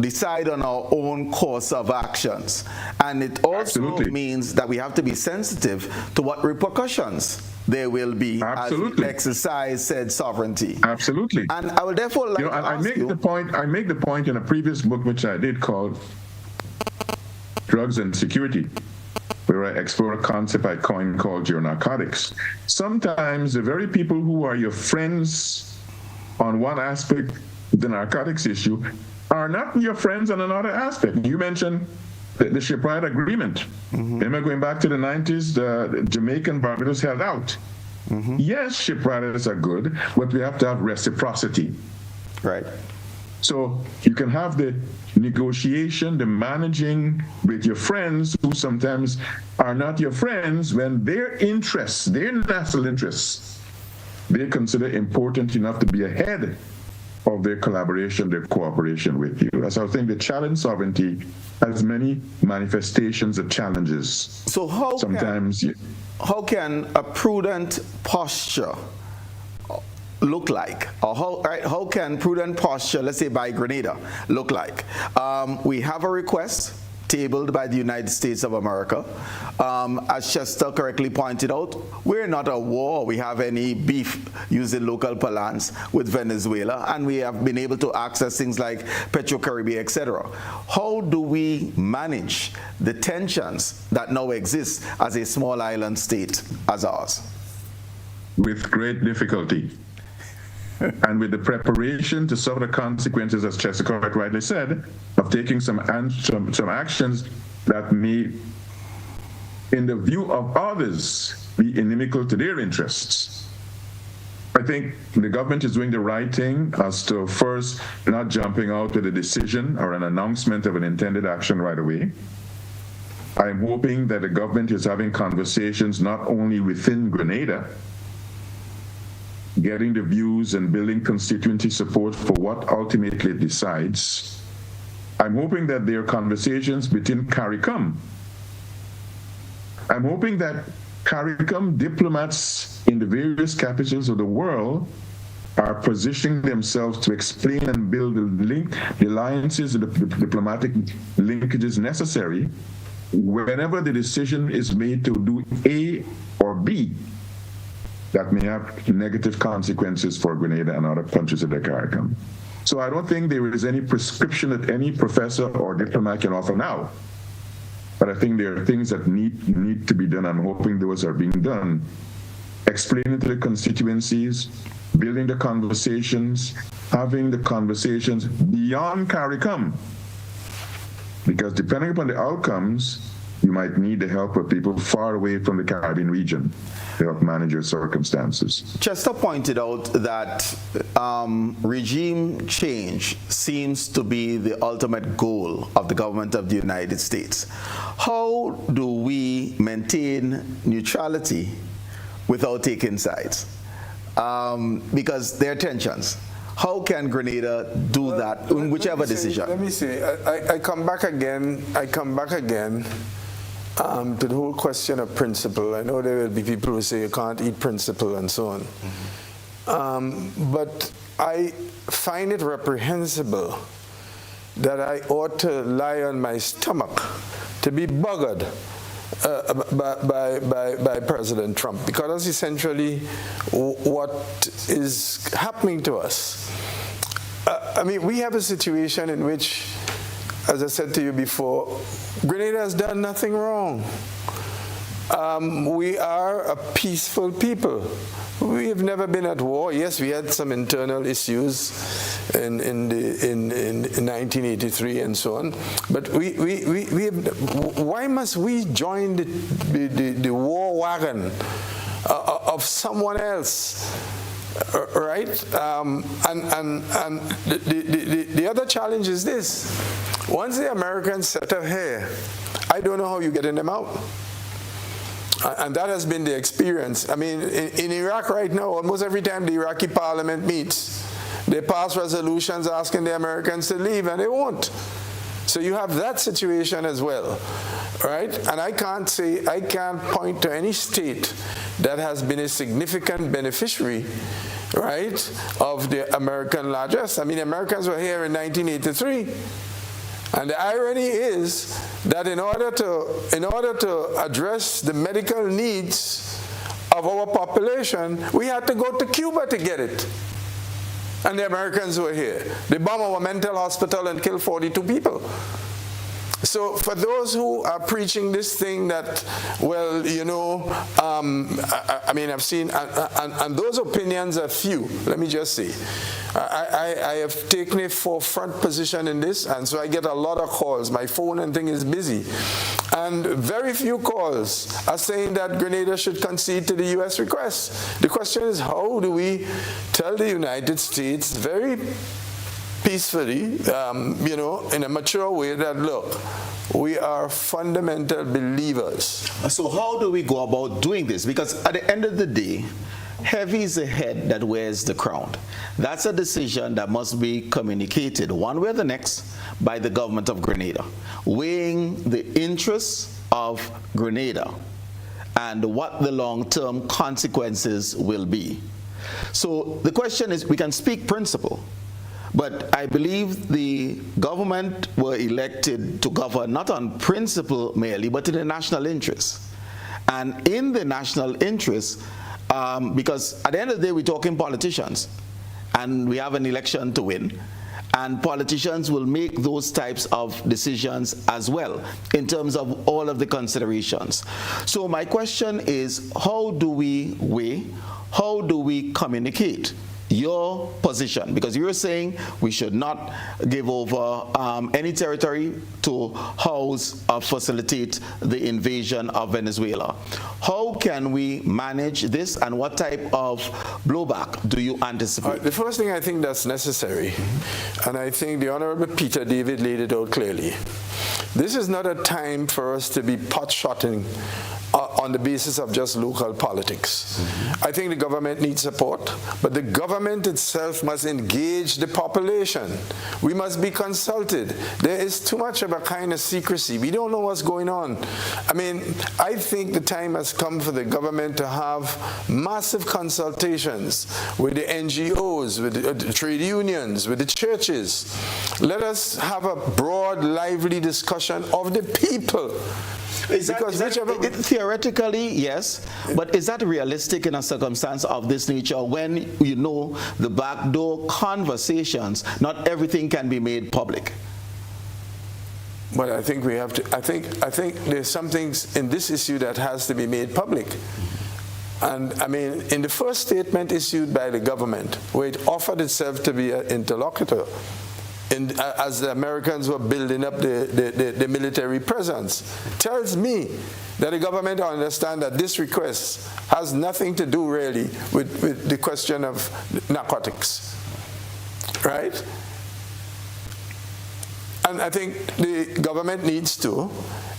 S1: decide on our own course of actions. And it also means that we have to be sensitive to what repercussions there will be as we exercise said sovereignty.
S3: Absolutely.
S1: And I will therefore like to
S3: I make the point in a previous book which I did called Drugs and Security, where I explore a concept I coined called geonarcotics. Sometimes the very people who are your friends on one aspect the narcotics issue are not your friends on another aspect. You mentioned the shipwright agreement. Remember going back to the 90s, the Jamaican Barbados held out. Yes, shipwrights are good, but we have to have reciprocity.
S1: Right.
S3: So you can have the negotiation, the managing with your friends who sometimes are not your friends when their interests, their national interests, they consider important enough to be ahead of their collaboration, their cooperation with you. As I think the challenge sovereignty has many manifestations of challenges.
S1: So how can a prudent posture look like? Or how can prudent posture, let's say by Grenada, look like? We have a request tabled by the United States of America. As Chester correctly pointed out, we're not at war. We have any beef, using local parlance, with Venezuela, and we have been able to access things like Petrocaribbean, etc. How do we manage the tensions that now exist as a small island state as ours?
S3: With great difficulty. And with the preparation to suffer the consequences, as Chester quite rightly said, of taking some actions that may, in the view of others, be inimical to their interests. I think the government is doing the right thing as to first not jumping out with a decision or an announcement of an intended action right away. I'm hoping that the government is having conversations not only within Grenada, getting the views and building constituency support for what ultimately it decides. I'm hoping that there are conversations within CARICOM. I'm hoping that CARICOM diplomats in the various capitals of the world are positioning themselves to explain and build the alliances and the diplomatic linkages necessary whenever the decision is made to do A or B that may have negative consequences for Grenada and other countries of the CARICOM. So I don't think there is any prescription that any professor or diplomat can offer now. But I think there are things that need to be done. I'm hoping those are being done. Explaining to the constituencies, building the conversations, having the conversations beyond CARICOM. Because depending upon the outcomes, you might need the help of people far away from the Caribbean region to help manage your circumstances.
S1: Chester pointed out that regime change seems to be the ultimate goal of the government of the United States. How do we maintain neutrality without taking sides? Because there are tensions. How can Grenada do that in whichever decision?
S2: Let me say, I come back again to the whole question of principle. I know there will be people who say you can't eat principle and so on. But I find it reprehensible that I ought to lie on my stomach to be buggered by President Trump, because that's essentially what is happening to us. I mean, we have a situation in which, as I said to you before, Grenada has done nothing wrong. We are a peaceful people. We have never been at war. Yes, we had some internal issues in 1983 and so on. But we have, why must we join the war wagon of someone else? Right? And the other challenge is this. Once the Americans set up here, I don't know how you're getting them out. And that has been the experience. I mean, in Iraq right now, almost every time the Iraqi parliament meets, they pass resolutions asking the Americans to leave, and they won't. So you have that situation as well, right? And I can't point to any state that has been a significant beneficiary, right, of the American largesse. I mean, Americans were here in 1983. And the irony is that in order to address the medical needs of our population, we had to go to Cuba to get it. And the Americans were here. They bombed our mental hospital and killed 42 people. So for those who are preaching this thing that, well, you know, I mean, I've seen, and those opinions are few, let me just say. I have taken a forefront position in this, and so I get a lot of calls. My phone and thing is busy. And very few calls are saying that Grenada should concede to the U.S. request. The question is, how do we tell the United States very peacefully, you know, in a mature way that, look, we are fundamental believers.
S1: So how do we go about doing this? Because at the end of the day, heavy is the head that wears the crown. That's a decision that must be communicated one way or the next by the government of Grenada, weighing the interests of Grenada and what the long-term consequences will be. So the question is, we can speak principle, but I believe the government were elected to govern not on principle merely, but in the national interest. And in the national interest, because at the end of the day, we're talking politicians, and we have an election to win, and politicians will make those types of decisions as well in terms of all of the considerations. So my question is, how do we weigh, how do we communicate your position? Because you're saying we should not give over any territory to house or facilitate the invasion of Venezuela. How can we manage this, and what type of blowback do you anticipate?
S2: The first thing I think that's necessary, and I think the Honorable Peter David laid it out clearly, this is not a time for us to be pot-shotting on the basis of just local politics. I think the government needs support, but the government itself must engage the population. We must be consulted. There is too much of a kind of secrecy. We don't know what's going on. I mean, I think the time has come for the government to have massive consultations with the NGOs, with the trade unions, with the churches. Let us have a broad, lively discussion of the people.
S1: Theoretically, yes, but is that realistic in a circumstance of this nature when you know the backdoor conversations, not everything can be made public?
S2: But I think we have to, I think there's some things in this issue that has to be made public. And I mean, in the first statement issued by the government, where it offered itself to be an interlocutor, as the Americans were building up the military presence, tells me that the government understands that this request has nothing to do really with the question of narcotics, right? And I think the government needs to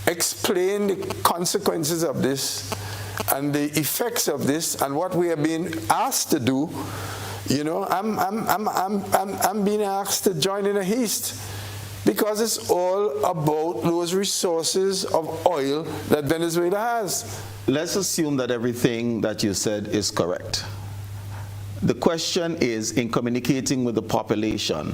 S2: explain the consequences of this and the effects of this and what we are being asked to do You know, I'm being asked to join in a haste because it's all about those resources of oil that Venezuela has.
S1: Let's assume that everything that you said is correct. The question is, in communicating with the population,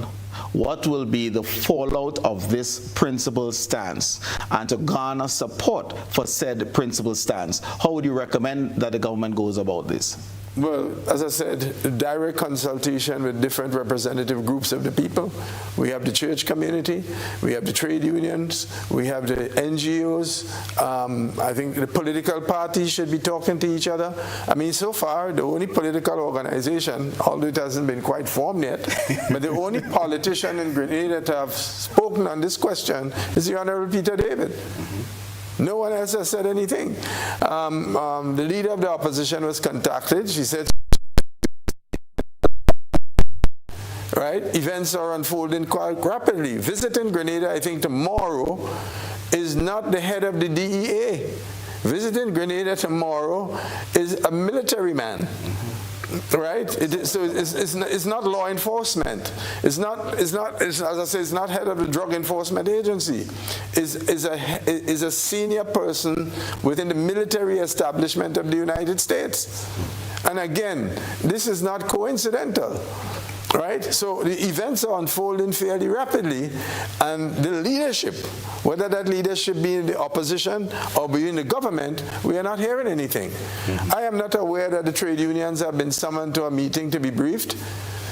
S1: what will be the fallout of this principled stance? And to garner support for said principled stance, how would you recommend that the government goes about this?
S2: Well, as I said, direct consultation with different representative groups of the people. We have the church community, we have the trade unions, we have the NGOs. I think the political parties should be talking to each other. I mean, so far, the only political organization, although it hasn't been quite formed yet, but the only politician in Grenada to have spoken on this question is the Honorable Peter David. No one else has said anything. The leader of the opposition was contacted. She said, right, events are unfolding quite rapidly. Visiting Grenada, I think tomorrow, is not the head of the DEA. Visiting Grenada tomorrow is a military man. Right? So it's not law enforcement. It's as I say, it's not head of the drug enforcement agency. Is a senior person within the military establishment of the United States. And again, this is not coincidental. Right? So the events are unfolding fairly rapidly, and the leadership, whether that leadership be in the opposition or be in the government, we are not hearing anything. I am not aware that the trade unions have been summoned to a meeting to be briefed.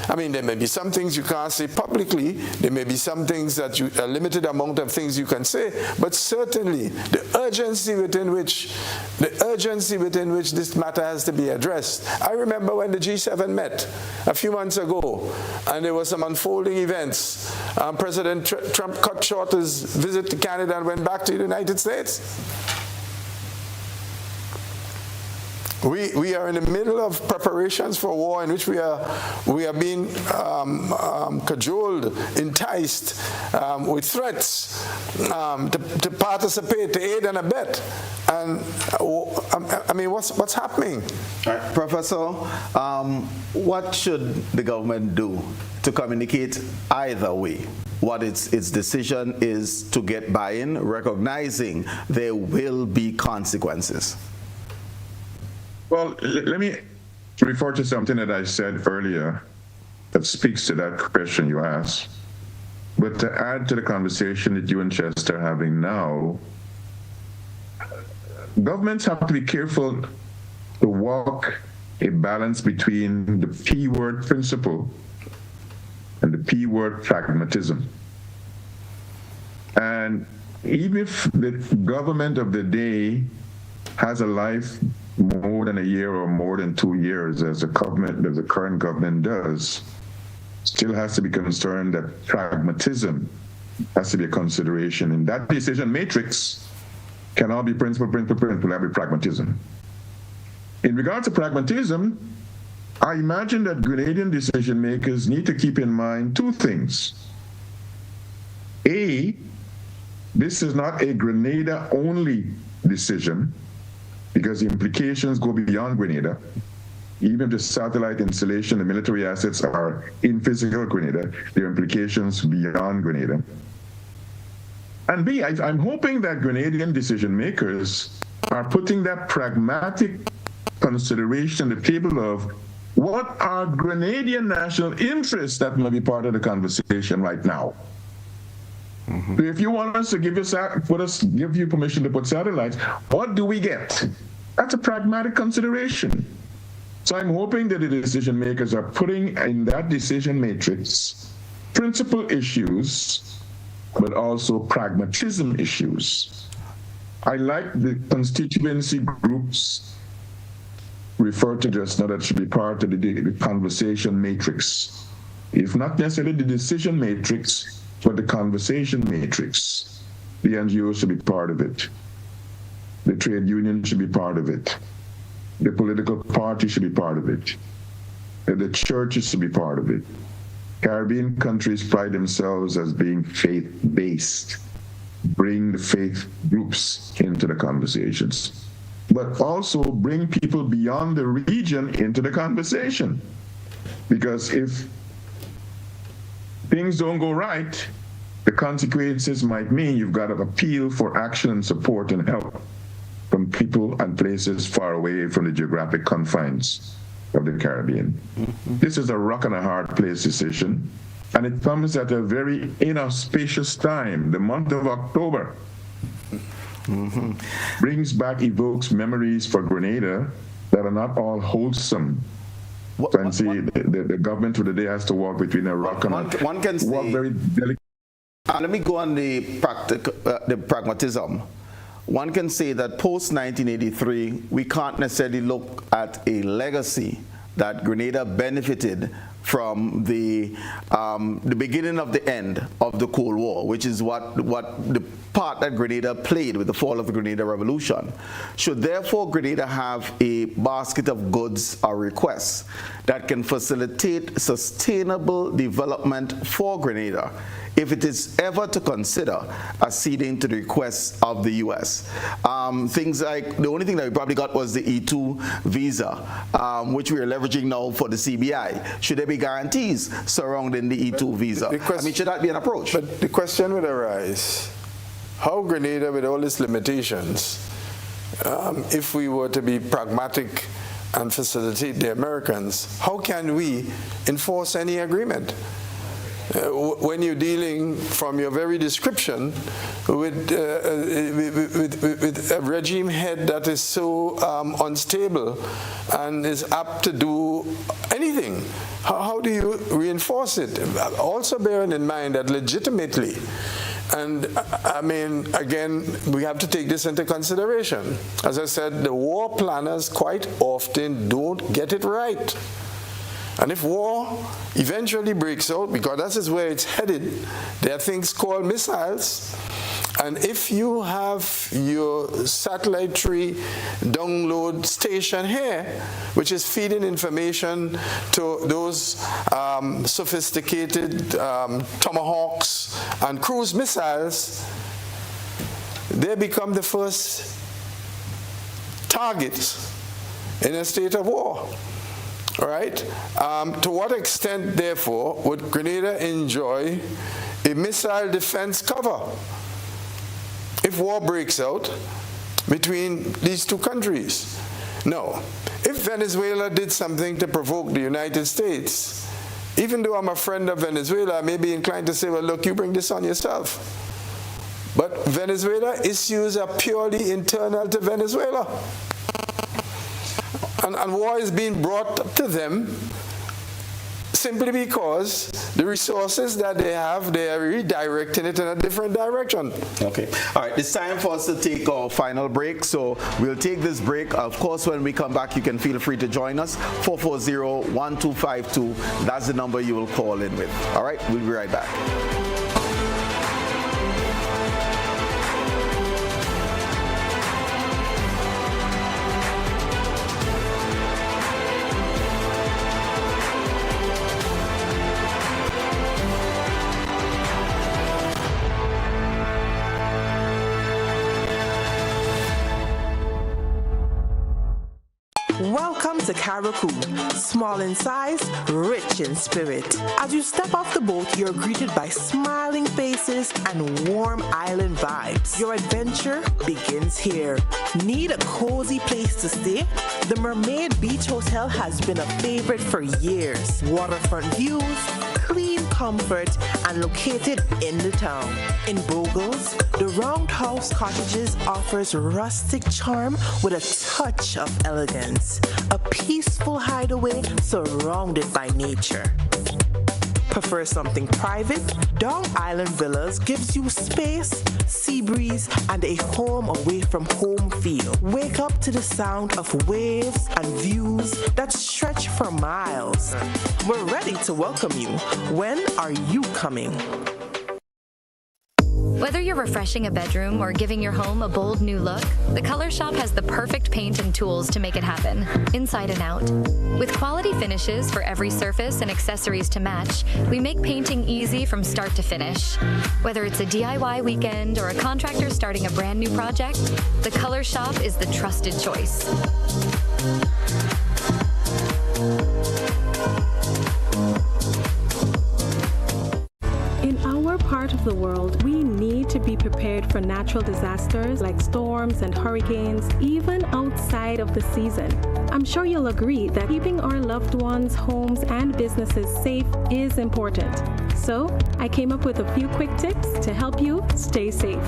S2: I mean, there may be some things you can't say publicly. There may be some things that a limited amount of things you can say. But certainly, the urgency within which this matter has to be addressed. I remember when the G7 met a few months ago, and there were some unfolding events. President Trump cut short his visit to Canada and went back to the United States. We are in the middle of preparations for a war in which we are being cajoled, enticed with threats to participate, to aid and abet. And I mean, what's happening?
S1: Professor, what should the government do to communicate either way? What its decision is to get buy-in, recognizing there will be consequences?
S3: Well, let me refer to something that I said earlier that speaks to that question you asked. But to add to the conversation that you and Chester are having now, governments have to be careful to walk a balance between the P word principle and the P word pragmatism. And even if the government of the day has a life more than a year or more than 2 years, as the current government does, still has to be concerned that pragmatism has to be a consideration. In that decision matrix cannot be principle, have to be pragmatism. In regard to pragmatism, I imagine that Grenadian decision makers need to keep in mind two things. A, this is not a Grenada-only decision, because the implications go beyond Grenada. Even if the satellite installation, the military assets are in physical Grenada, there are implications beyond Grenada. And B, I'm hoping that Grenadian decision makers are putting that pragmatic consideration on the table of what are Grenadian national interests that may be part of the conversation right now. So if you want us to give you permission to put satellites, what do we get? That's a pragmatic consideration. So I'm hoping that the decision makers are putting in that decision matrix principal issues, but also pragmatism issues. I like the constituency groups referred to just now that should be part of the conversation matrix. If not necessarily the decision matrix, but the conversation matrix. The NGOs should be part of it. The trade union should be part of it. The political party should be part of it. The churches should be part of it. Caribbean countries pride themselves as being faith-based. Bring the faith groups into the conversations. But also bring people beyond the region into the conversation. Because if things don't go right, the consequences might mean you've got to appeal for action and support and help from people and places far away from the geographic confines of the Caribbean. Mm-hmm. This is a rock and a hard place decision, and it comes at a very inauspicious time. The month of October brings back, evokes memories for Grenada that are not all wholesome. The government of the day has to walk between a rock and
S1: one can say,
S3: walk very delicately.
S1: Let me go on the pragmatism. One can say that post-1983, we can't necessarily look at a legacy that Grenada benefited from the beginning of the end of the Cold War, which is what the part that Grenada played with the fall of the Grenada Revolution. Should therefore Grenada have a basket of goods or requests that can facilitate sustainable development for Grenada, if it is ever to consider acceding to the requests of the U.S. Things like, the only thing that we probably got was the E2 visa, which we are leveraging now for the CBI. Should there be guarantees surrounding the E2 visa? I mean, should that be an approach?
S2: But the question would arise, how Grenada, with all its limitations, if we were to be pragmatic and facilitate the Americans, how can we enforce any agreement? When you're dealing, from your very description, with a regime head that is so unstable and is apt to do anything, how do you reinforce it? Also bearing in mind that legitimately, and I mean, again, we have to take this into consideration. As I said, the war planners quite often don't get it right. And if war eventually breaks out, because that is where it's headed, there are things called missiles. And if you have your satellite tree download station here, which is feeding information to those sophisticated Tomahawks and cruise missiles, they become the first targets in a state of war. All right? To what extent, therefore, would Grenada enjoy a missile defense cover if war breaks out between these two countries? No. If Venezuela did something to provoke the United States, even though I'm a friend of Venezuela, I may be inclined to say, well, look, you bring this on yourself. But Venezuela issues are purely internal to Venezuela. And war is being brought to them simply because the resources that they have, they are redirecting it in a different direction.
S1: Okay. All right. It's time for us to take our final break. So we'll take this break. Of course, when we come back, you can feel free to join us. 440-1252. That's the number you will call in with. All right. We'll be right back.
S8: Welcome to Caracou, small in size, rich in spirit. As you step off the boat, you're greeted by smiling faces and warm island vibes. Your adventure begins here. Need a cozy place to stay? The Mermaid Beach Hotel has been a favorite for years. Waterfront views, clean comfort, and located in the town. In Bogles, the Roundhouse Cottages offers rustic charm with a touch of elegance. A peaceful hideaway surrounded by nature. Prefer something private? Dowe Island Villas gives you space, sea breeze, and a home away from home feel. Wake up to the sound of waves and views that stretch for miles. We're ready to welcome you. When are you coming?
S9: Whether you're refreshing a bedroom or giving your home a bold new look, the Color Shop has the perfect paint and tools to make it happen, inside and out. With quality finishes for every surface and accessories to match, we make painting easy from start to finish. Whether it's a DIY weekend or a contractor starting a brand new project, the Color Shop is the trusted choice.
S10: our part of the world, we need to be prepared for natural disasters like storms and hurricanes, even outside of the season. I'm sure you'll agree that keeping our loved ones, homes, and businesses safe is important. So, I came up with a few quick tips to help you stay safe.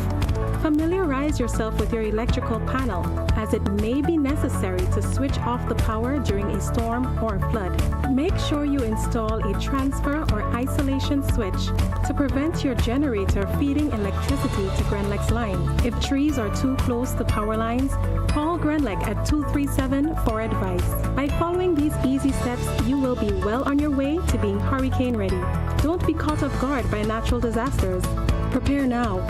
S10: Familiarize yourself with your electrical panel, as it may be necessary to switch off the power during a storm or flood. Make sure you install a transfer or isolation switch to prevent your generator feeding electricity to Grenlec's line. If trees are too close to power lines, call Grenlec at 237 for advice. By following these easy steps, you will be well on your way to being hurricane ready. Don't be caught off guard by natural disasters. Prepare now.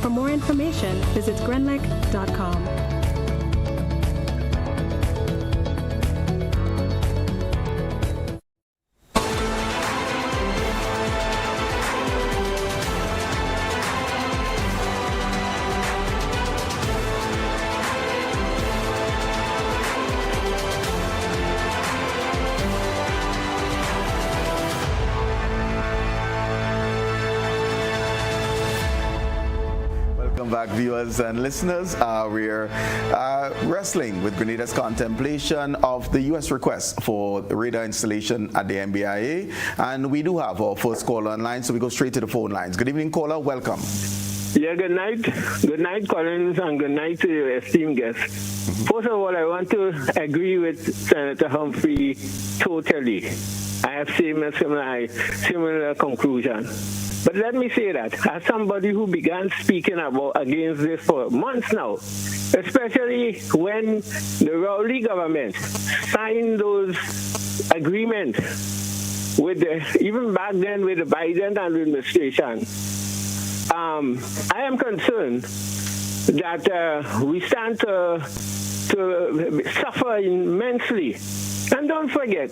S10: For more information, visit grenlec.com.
S1: Back, viewers and listeners. We're wrestling with Grenada's contemplation of the U.S. request for radar installation at the NBIA, and we do have our first caller online, so we go straight to the phone lines. Good evening, caller. Welcome.
S11: Yeah, good night. Good night, Colin, and good night to your esteemed guests. First of all, I want to agree with Senator Humphrey totally. I have similar conclusion. But let me say that, as somebody who began speaking against this for months now, especially when the Rowley government signed those agreements with even back then with the Biden administration, I am concerned that we stand to suffer immensely. And don't forget,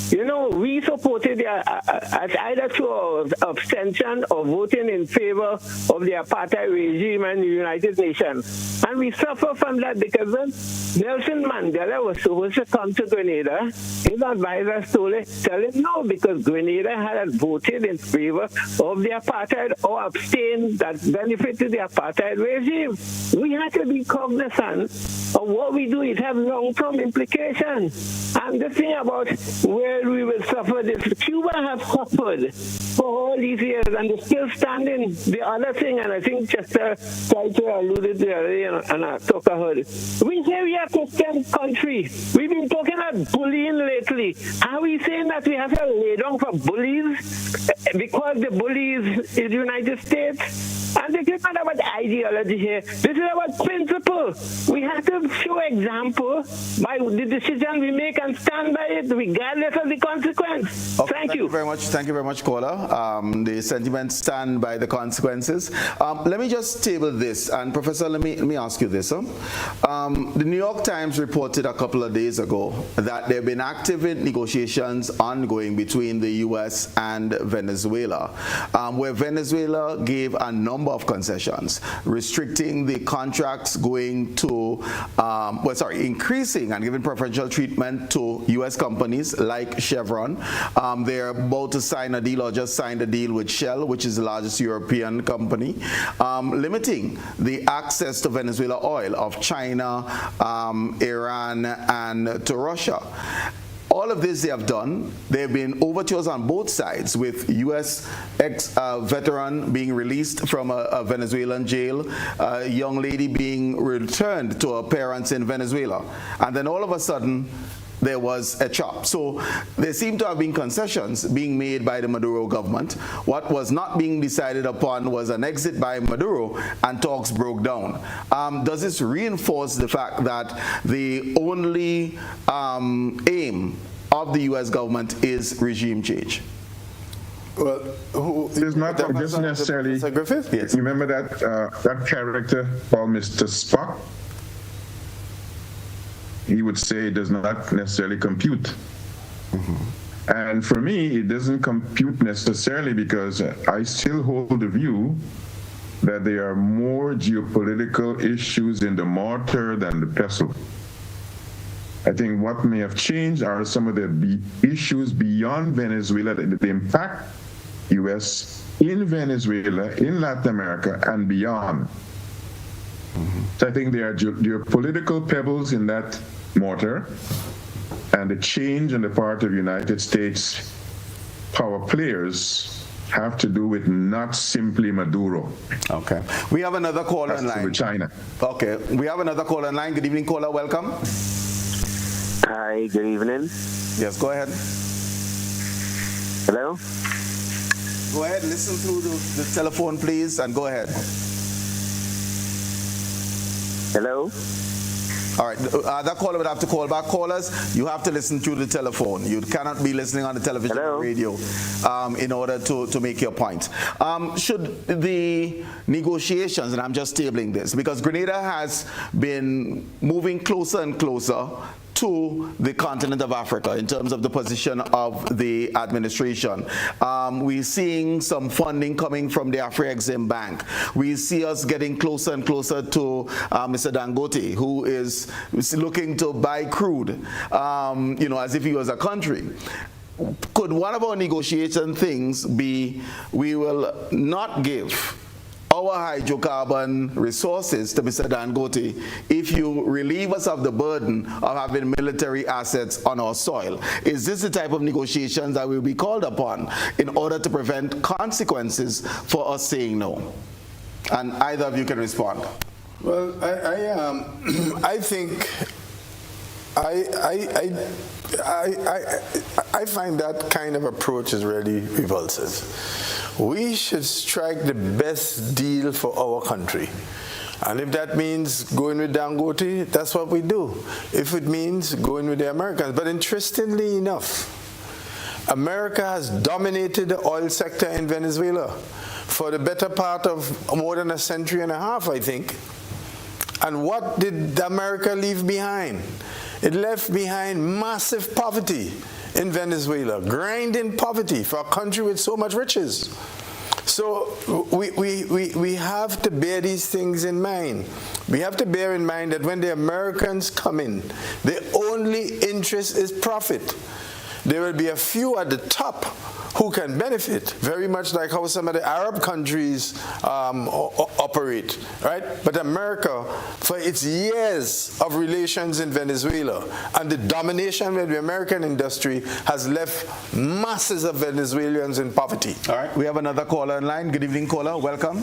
S11: you know, we supported either through abstention or voting in favor of the apartheid regime and the United Nations. And we suffer from that because when Nelson Mandela was supposed to come to Grenada, his advisors tell him no, because Grenada had voted in favor of the apartheid or abstained that benefited the apartheid regime. We had to be cognizant of what we do. It has long-term implications. And the thing about where we will suffer this, Cuba has suffered for all these years and they're still standing. The other thing, and I think Chester tried to allude to it and I talk about it. We say we are a Christian country. We've been talking about bullying lately. Are we saying that we have to lay down for bullies because the bullies in the United States? And this is not about ideology here. This is about principle. We have to show example by the decision we make and stand by it regardless of the consequence.
S1: Okay,
S11: thank you.
S1: Very much. Thank you very much, caller. The sentiments stand by the consequences. Let me just table this. And Professor, let me ask you this. The New York Times reported a couple of days ago that there have been active negotiations ongoing between the U.S. and Venezuela, where Venezuela gave a number of concessions, restricting the contracts going to, increasing and giving preferential treatment to U.S. companies like Chevron. They're about to sign a deal or just signed a deal with Shell, which is the largest European company, limiting the access to Venezuela oil of China, Iran, and to Russia. All of this they have done. There have been overtures on both sides, with U.S. ex-veteran being released from a Venezuelan jail, a young lady being returned to her parents in Venezuela. And then all of a sudden, there was a chop. So there seem to have been concessions being made by the Maduro government. What was not being decided upon was an exit by Maduro, and talks broke down. Does this reinforce the fact that the only aim of the U.S. government is regime change?
S3: Well, it's not just necessarily.
S1: Griffith? Yes.
S3: You remember that character called Mr. Spock? He would say it does not necessarily compute. Mm-hmm. And for me, it doesn't compute necessarily because I still hold the view that there are more geopolitical issues in the mortar than the pestle. I think what may have changed are some of the issues beyond Venezuela, the impact U.S. in Venezuela, in Latin America, and beyond. So I think there are geopolitical pebbles in that mortar, and the change on the part of United States power players have to do with not simply Maduro.
S1: Okay. We have another caller in line.
S3: With China.
S1: Okay. We have another caller in line. Good evening, caller. Welcome.
S12: Hi, good evening.
S1: Yes, go ahead.
S12: Hello?
S1: Go ahead, listen through the telephone, please, and go ahead.
S12: Hello?
S1: All right, that caller would have to call back. Callers, you have to listen through the telephone. You cannot be listening on the television or radio in order to make your point. Should the negotiations, and I'm just tabling this, because Grenada has been moving closer and closer to the continent of Africa in terms of the position of the administration. We're seeing some funding coming from the Afro-Exim Bank. We see us getting closer and closer to Mr. Dangote, who is looking to buy crude, as if he was a country. Could one of our negotiation things be we will not give our hydrocarbon resources to Mr. Dangote if you relieve us of the burden of having military assets on our soil? Is this the type of negotiations that will be called upon in order to prevent consequences for us saying no? And either of you can respond.
S2: Well, I think I find that kind of approach is really repulsive. We should strike the best deal for our country. And if that means going with Dangote, that's what we do. If it means going with the Americans. But interestingly enough, America has dominated the oil sector in Venezuela for the better part of more than a century and a half, I think. And what did America leave behind? It left behind massive poverty in Venezuela, grinding poverty for a country with so much riches. So we have to bear these things in mind. We have to bear in mind that when the Americans come in, the only interest is profit. There will be a few at the top who can benefit, very much like how some of the Arab countries operate, right? But America, for its years of relations in Venezuela and the domination of the American industry, has left masses of Venezuelans in poverty.
S1: All right, we have another caller in line. Good evening, caller. Welcome.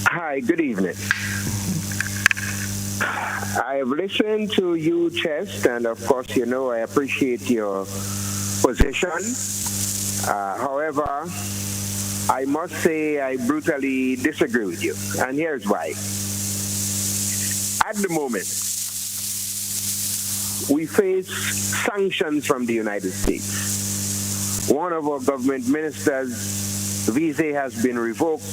S11: Hi, good evening. I have listened to you, Chest, and of course, I appreciate your position. However, I must say I brutally disagree with you, and here's why. At the moment, we face sanctions from the United States. One of our government ministers' visa has been revoked.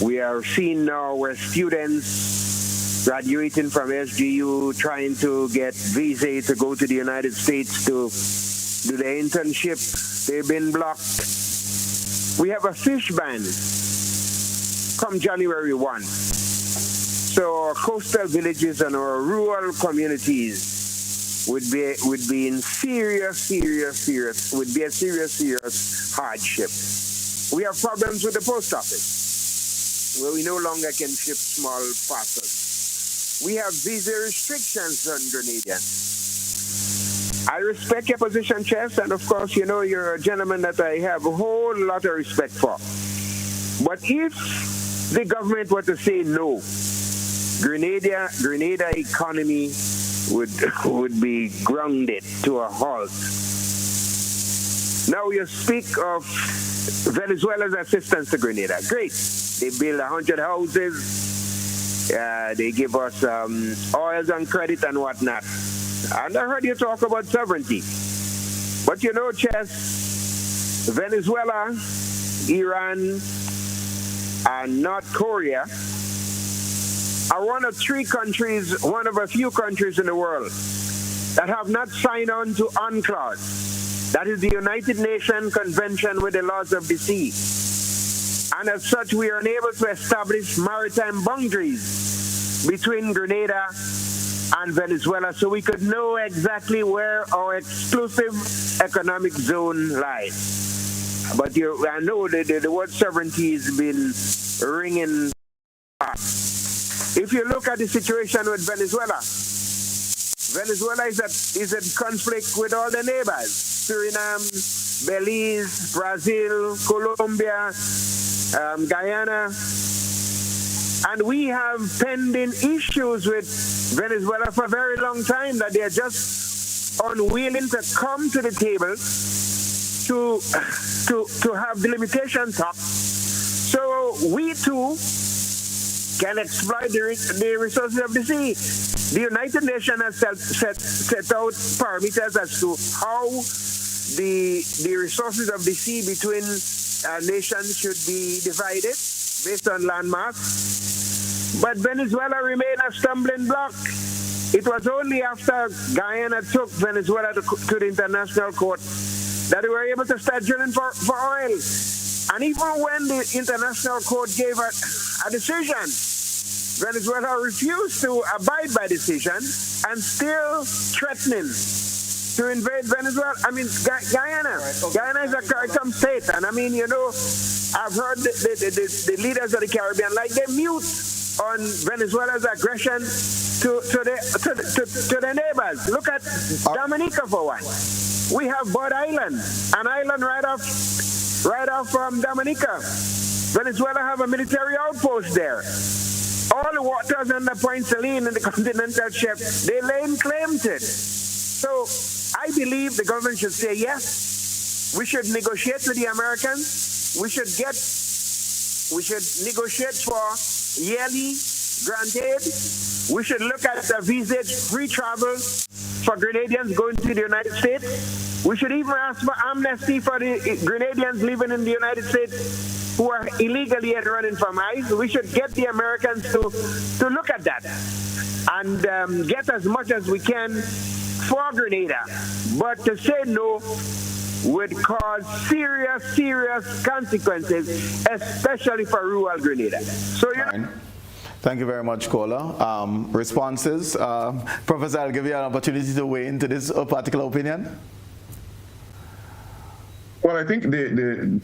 S11: We are seeing now where students graduating from SGU trying to get visa to go to the United States to do their internship. They've been blocked. We have a fish ban come January 1. So our coastal villages and our rural communities would be in serious hardship. We have problems with the post office, where we no longer can ship small parcels. We have visa restrictions on Grenadians. I respect your position, Chess, and of course, you're a gentleman that I have a whole lot of respect for. But if the government were to say no, Grenada economy would be grounded to a halt. Now you speak of Venezuela's assistance to Grenada. Great. They build 100 houses. They give us oils and credit and whatnot. And I heard you talk about sovereignty. But Chess, Venezuela, Iran, and North Korea are one of a few countries in the world that have not signed on to UNCLOS. That is the United Nations Convention with the Laws of the Sea. And as such, we are unable to establish maritime boundaries between Grenada and Venezuela, so we could know exactly where our exclusive economic zone lies.
S12: But I know the word sovereignty has been ringing. If you look at the situation with Venezuela, Venezuela is at conflict with all the neighbors: Suriname, Belize, Brazil, Colombia, Guyana. And we have pending issues with Venezuela for a very long time that they are just unwilling to come to the table to have delimitation talk. So we too can exploit the resources of the sea. The United Nations has set out parameters as to how the resources of the sea between nations should be divided based on landmass. But Venezuela remained a stumbling block. It was only after Guyana took Venezuela to the international court that they were able to start drilling for oil. And even when the international court gave a decision, Venezuela refused to abide by the decision and still threatening to invade Venezuela. I mean, Guyana. Guyana is a CARICOM state. And I mean, you know, I've heard the leaders of the Caribbean, like they mute on Venezuela's aggression to the neighbors. Look at Dominica for one. We have Bud Island, an island right off from Dominica. Venezuela have a military outpost there. All the waters under Point Celine in the continental shelf, they lay claim to it. So I believe the government should say yes. We should negotiate with the Americans. We should negotiate for yearly grant aid. We should look at the visa-free travel for Grenadians going to the United States. We should even ask for amnesty for the Grenadians living in the United States who are illegally running from ICE. We should get the Americans to look at that and get as much as we can for Grenada. But to say no would cause serious consequences, especially for rural Grenada. So you know.
S1: Thank you very much, caller. Responses? Professor, I'll give you an opportunity to weigh into this particular opinion.
S3: Well, I think the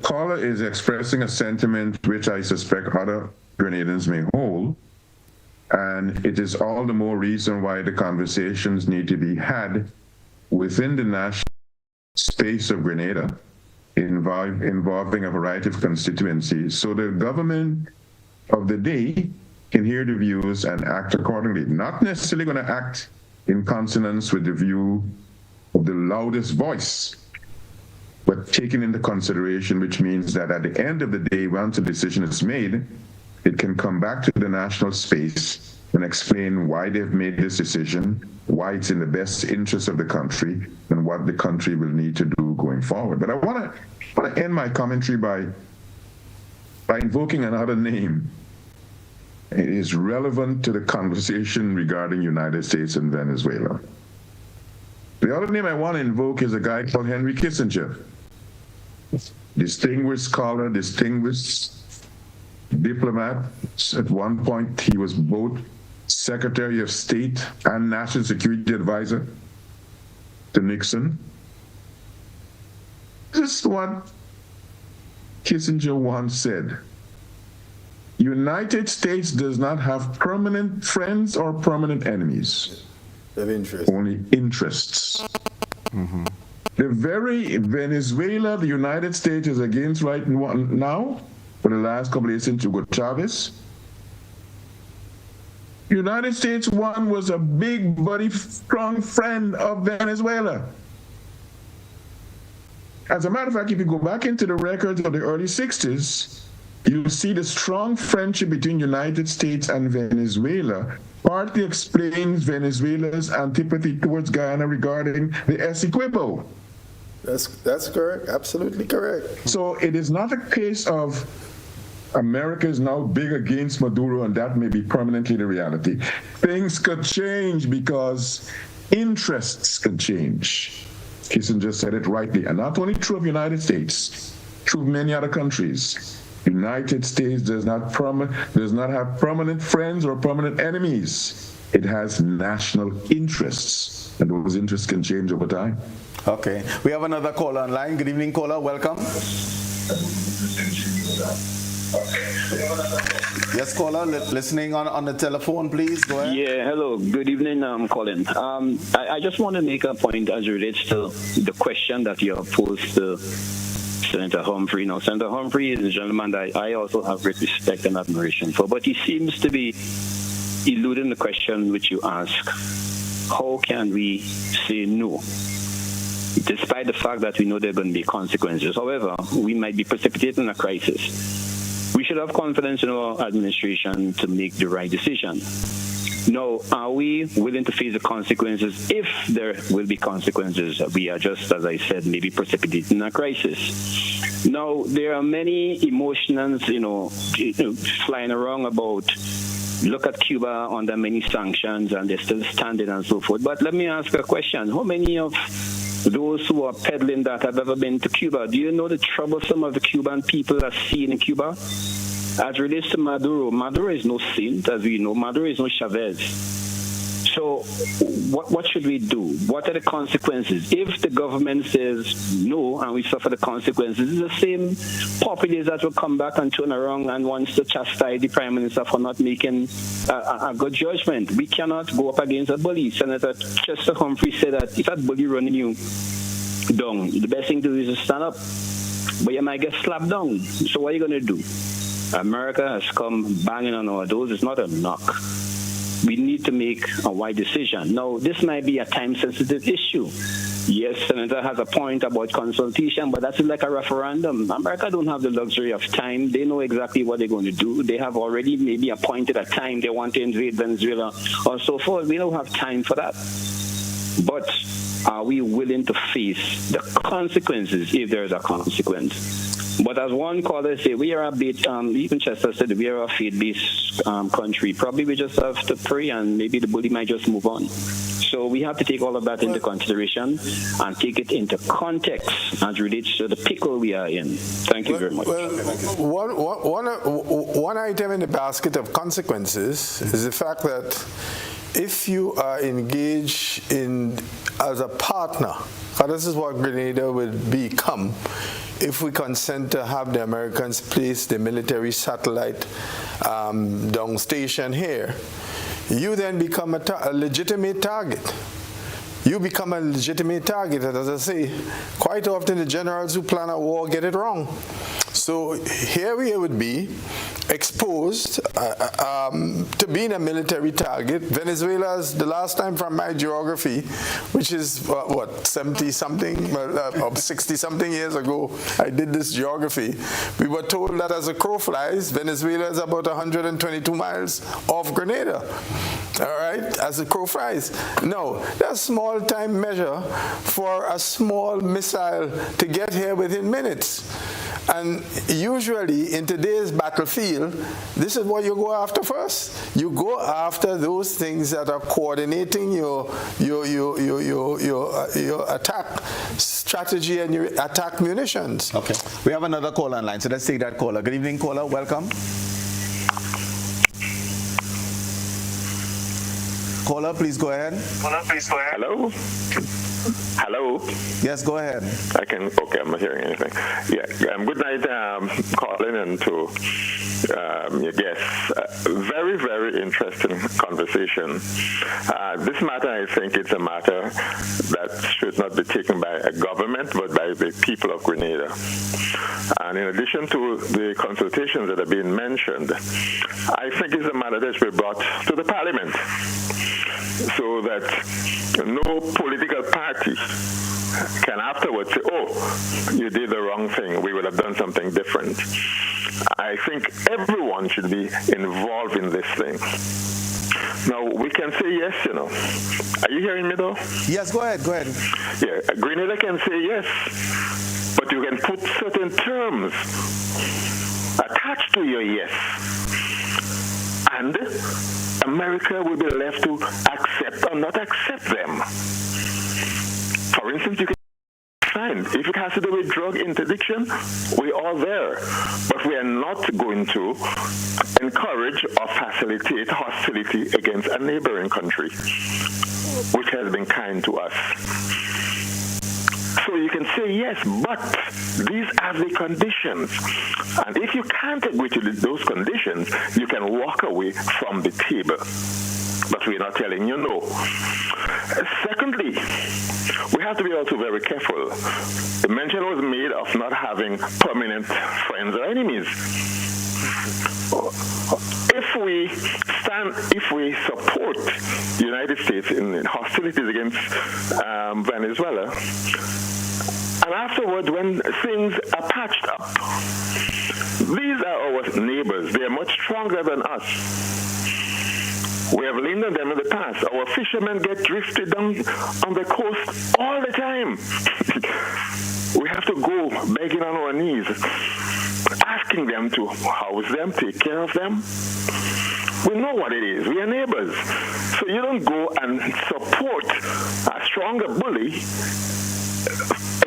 S3: caller is expressing a sentiment which I suspect other Grenadians may hold, and it is all the more reason why the conversations need to be had within the national space of Grenada, involving a variety of constituencies, so the government of the day can hear the views and act accordingly. Not necessarily going to act in consonance with the view of the loudest voice, but taken into consideration, which means that at the end of the day, once a decision is made, it can come back to the national space and explain why they've made this decision, why it's in the best interest of the country, and what the country will need to do going forward. But I want to end my commentary by invoking another name. It is relevant to the conversation regarding United States and Venezuela. The other name I want to invoke is a guy called Henry Kissinger. Distinguished scholar, distinguished diplomat. At one point, he was both Secretary of State and National Security Advisor to Nixon. This is what Kissinger once said. United States does not have permanent friends or permanent enemies.
S2: Of interest.
S3: Only interests. Mm-hmm. The very Venezuela the United States is against right now, for the last couple of years since Hugo Chavez, United States one was a big, buddy, strong friend of Venezuela. As a matter of fact, if you go back into the records of the early 60s, you see the strong friendship between United States and Venezuela partly explains Venezuela's antipathy towards Guyana regarding the Essequibo.
S2: That's correct, absolutely correct.
S3: So it is not a case of America is now big against Maduro and that may be permanently the reality. Things could change because interests could change. Kissinger said it rightly, and not only true of the United States, true of many other countries. United States does not have permanent friends or permanent enemies. It has national interests, and those interests can change over time.
S1: Okay. We have another caller online. Good evening, caller. Welcome. Yes, caller, listening on the telephone, please. Go ahead.
S13: Yeah, hello. Good evening, Colin. I just want to make a point as it relates to the question that you have posed to Senator Humphrey. Now, Senator Humphrey is a gentleman that I also have great respect and admiration for, but he seems to be eluding the question which you ask. How can we say no? Despite the fact that we know there are going to be consequences. However, we might be precipitating a crisis. We should have confidence in our administration to make the right decision. Now, are we willing to face the consequences? If there will be consequences, we are just, as I said, maybe precipitating a crisis. Now, there are many emotions, flying around about, look at Cuba under many sanctions and they're still standing and so forth. But let me ask a question. How many of those who are peddling that have ever been to Cuba? Do you know the trouble some of the Cuban people are seeing in Cuba? As relates to Maduro, Maduro is no saint, as we know. Maduro is no Chavez. So what should we do? What are the consequences? If the government says no and we suffer the consequences, it's the same populace that will come back and turn around and wants to chastise the Prime Minister for not making a good judgment. We cannot go up against a bully. Senator Chester Humphrey said that if that bully running you down, the best thing to do is to stand up. But you might get slapped down. So what are you going to do? America has come banging on our doors. It's not a knock. We need to make a wide decision. Now, this might be a time-sensitive issue. Yes, Senator has a point about consultation, but that's like a referendum. America don't have the luxury of time. They know exactly what they're going to do. They have already maybe appointed a time they want to invade Venezuela or so forth. We don't have time for that. But are we willing to face the consequences if there is a consequence? But as one caller said, we are a bit, even Chester said, we are a faith-based country. Probably we just have to pray and maybe the bully might just move on. So we have to take all of that into consideration and take it into context as relates to the pickle we are in. Thank you very much.
S2: One item in the basket of consequences is the fact that if you are engaged in as a partner, and this is what Grenada will become if we consent to have the Americans place the military satellite down station here, you then become a legitimate target. You become a legitimate target, and as I say, quite often the generals who plan a war get it wrong. So here we would be exposed to being a military target. Venezuela's, the last time from my geography, which is what 70-something, 60-something years ago, I did this geography. We were told that as a crow flies, Venezuela is about 122 miles off Grenada. All right, as a crow flies. No, that's a small time measure for a small missile to get here within minutes. And usually in today's battlefield, this is what you go after first. You go after those things that are coordinating your attack strategy and your attack munitions.
S1: Okay. We have another caller online, so let's take that caller. Good evening, caller. Welcome. Caller, please go ahead.
S14: Hello? Hello?
S1: Yes, go ahead.
S14: Okay, I'm not hearing anything. Yeah, good night, Colin, and to your guests. Very, very interesting conversation. This matter, I think, it's a matter that should not be taken by a government, but by the people of Grenada. And in addition to the consultations that are being mentioned, I think it's a matter that should be brought to the Parliament, so that no political party can afterwards say, oh, you did the wrong thing, we would have done something different. I think everyone should be involved in this thing. Now, we can say yes, you know. Are you hearing me, though?
S1: Yes, go ahead.
S14: Yeah, Grenada can say yes, but you can put certain terms attached to your yes. And America will be left to accept or not accept them. For instance, you can fine. If it has to do with drug interdiction, we're all there. But we are not going to encourage or facilitate hostility against a neighboring country, which has been kind to us. So you can say yes, but these are the conditions. And if you can't agree to those conditions, you can walk away from the table. But we're not telling you no. Secondly, we have to be also very careful. The mention was made of not having permanent friends or enemies. If we support the United States in hostilities against Venezuela, and afterwards, when things are patched up, these are our neighbors. They are much stronger than us. We have leaned on them in the past. Our fishermen get drifted down on the coast all the time. We have to go begging on our knees, asking them to house them, take care of them. We know what it is. We are neighbors. So you don't go and support a stronger bully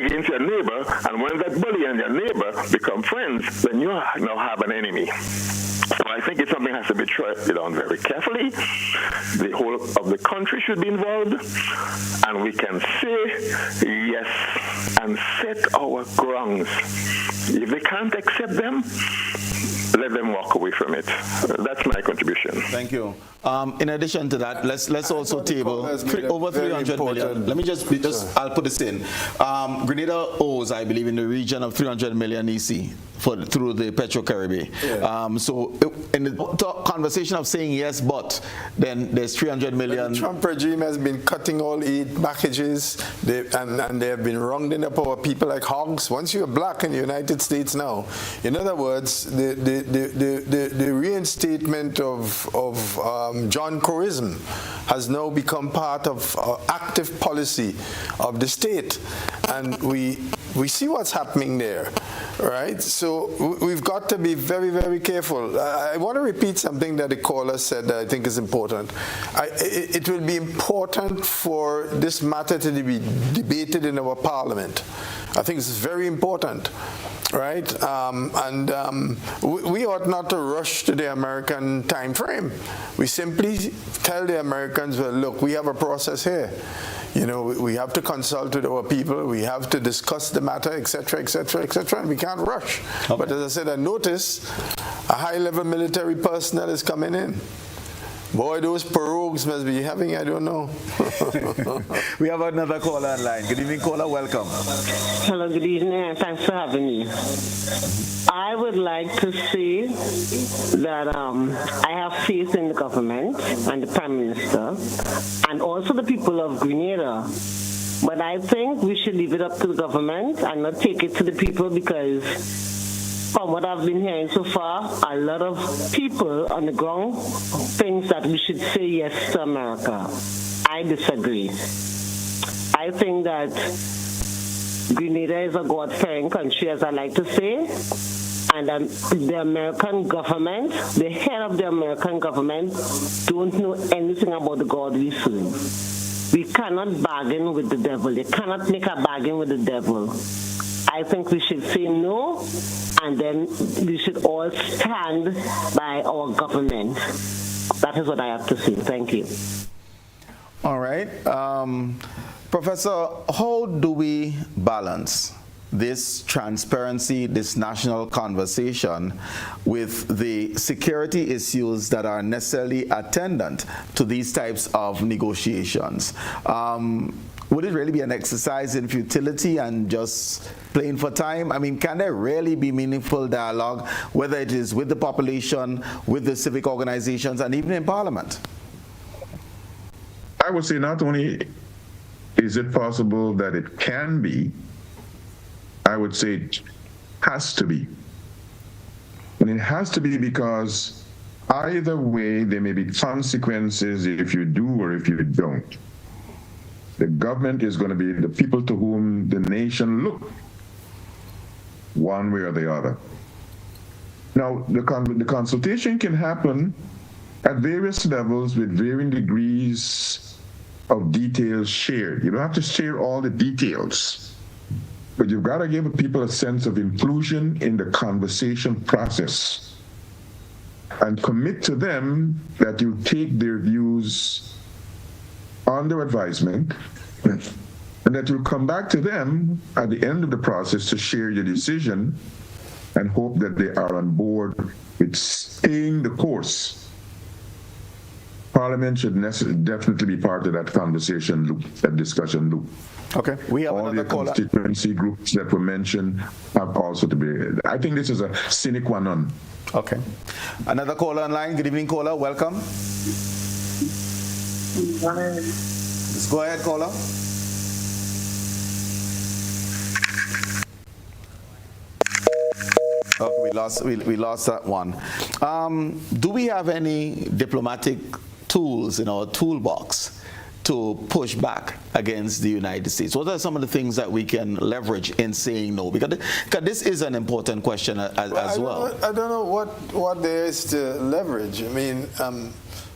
S14: against your neighbor, and when that bully and your neighbor become friends, then you now have an enemy. So I think it's something that has to be treated on very carefully. The whole of the country should be involved, and we can say yes and set our grounds. If they can't accept them, let them walk away from it. That's my contribution.
S1: Thank you. In addition to that, let's also table over 300 million. Let me just I'll put this in. Grenada owes, I believe, in the region of 300 million EC through the Petro-Caribbean. Yeah. So in the conversation of saying yes, but then there's 300 million.
S2: The Trump regime has been cutting all aid packages, and they have been rounding up our people like hogs. Once you're black in the United States now, in other words, the reinstatement of John Corism has now become part of active policy of the state, and we see what's happening there, right? So we've got to be very, very careful. I want to repeat something that the caller said that I think is important. It will be important for this matter to be debated in our parliament. I think it's very important. Right, we ought not to rush to the American time frame. We simply tell the Americans, well, look, we have a process here. You know, we have to consult with our people. We have to discuss the matter, etc., etc., etc., and we can't rush. Okay. But as I said, I notice a high-level military personnel is coming in. Boy, those pirogues must be having, I don't know.
S1: We have another caller online. Good evening, caller. Welcome.
S15: Hello, good evening, and thanks for having me. I would like to say that I have faith in the government and the Prime Minister and also the people of Grenada. But I think we should leave it up to the government and not take it to the people, because from what I've been hearing so far, a lot of people on the ground think that we should say yes to America. I disagree. I think that Grenada is a God-fearing country, as I like to say, and the American government, the head of the American government, don't know anything about the God we serve. We cannot bargain with the devil. You cannot make a bargain with the devil. I think we should say no, and then we should all stand by our government. That is what I have to say. Thank you.
S1: All right. Professor, how do we balance this transparency, this national conversation, with the security issues that are necessarily attendant to these types of negotiations? Would it really be an exercise in futility and just playing for time? I mean, can there really be meaningful dialogue, whether it is with the population, with the civic organizations, and even in Parliament?
S3: I would say not only is it possible that it can be, I would say it has to be. And it has to be because either way, there may be consequences if you do or if you don't. The government is going to be the people to whom the nation look, one way or the other. Now, the consultation can happen at various levels with varying degrees of details shared. You don't have to share all the details. but you've got to give people a sense of inclusion in the conversation process and commit to them that you take their views under advisement and that you'll come back to them at the end of the process to share your decision and hope that they are on board with staying the course. Parliament should definitely be part of that conversation loop, that discussion loop.
S1: Okay, we have
S3: all
S1: another
S3: the
S1: caller.
S3: constituency groups that were mentioned have also to be. I think this is a sine qua non.
S1: Okay, another caller online. Good evening, caller. Welcome. Let's go ahead, caller. Okay, we lost that one. Do we have any diplomatic tools in our toolbox to push back against the United States? What are some of the things that we can leverage in saying no? Because this is an important question as well.
S2: I don't know what there is to leverage. I mean,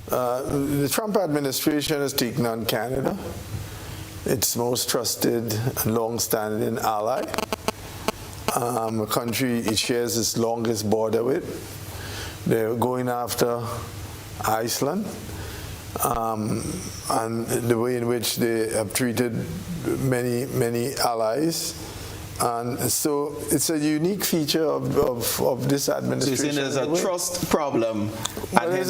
S2: the Trump administration has taken on Canada, its most trusted and long-standing ally, a country it shares its longest border with. They're going after Iceland. And the way in which they have treated many allies. And so it's a unique feature of this administration.
S1: So you're saying there's a trust problem?
S2: Well, there's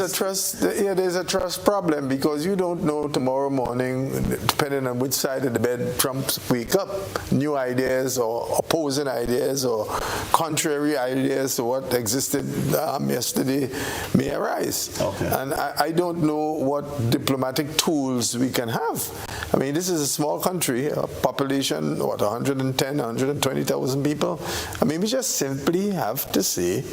S2: a trust problem because you don't know tomorrow morning, depending on which side of the bed Trump wake up, new ideas or opposing ideas or contrary ideas to what existed yesterday may arise. Okay. And I don't know what diplomatic tools we can have. I mean, this is a small country, a population, 110, 120,000 people. I mean, we just simply have to say,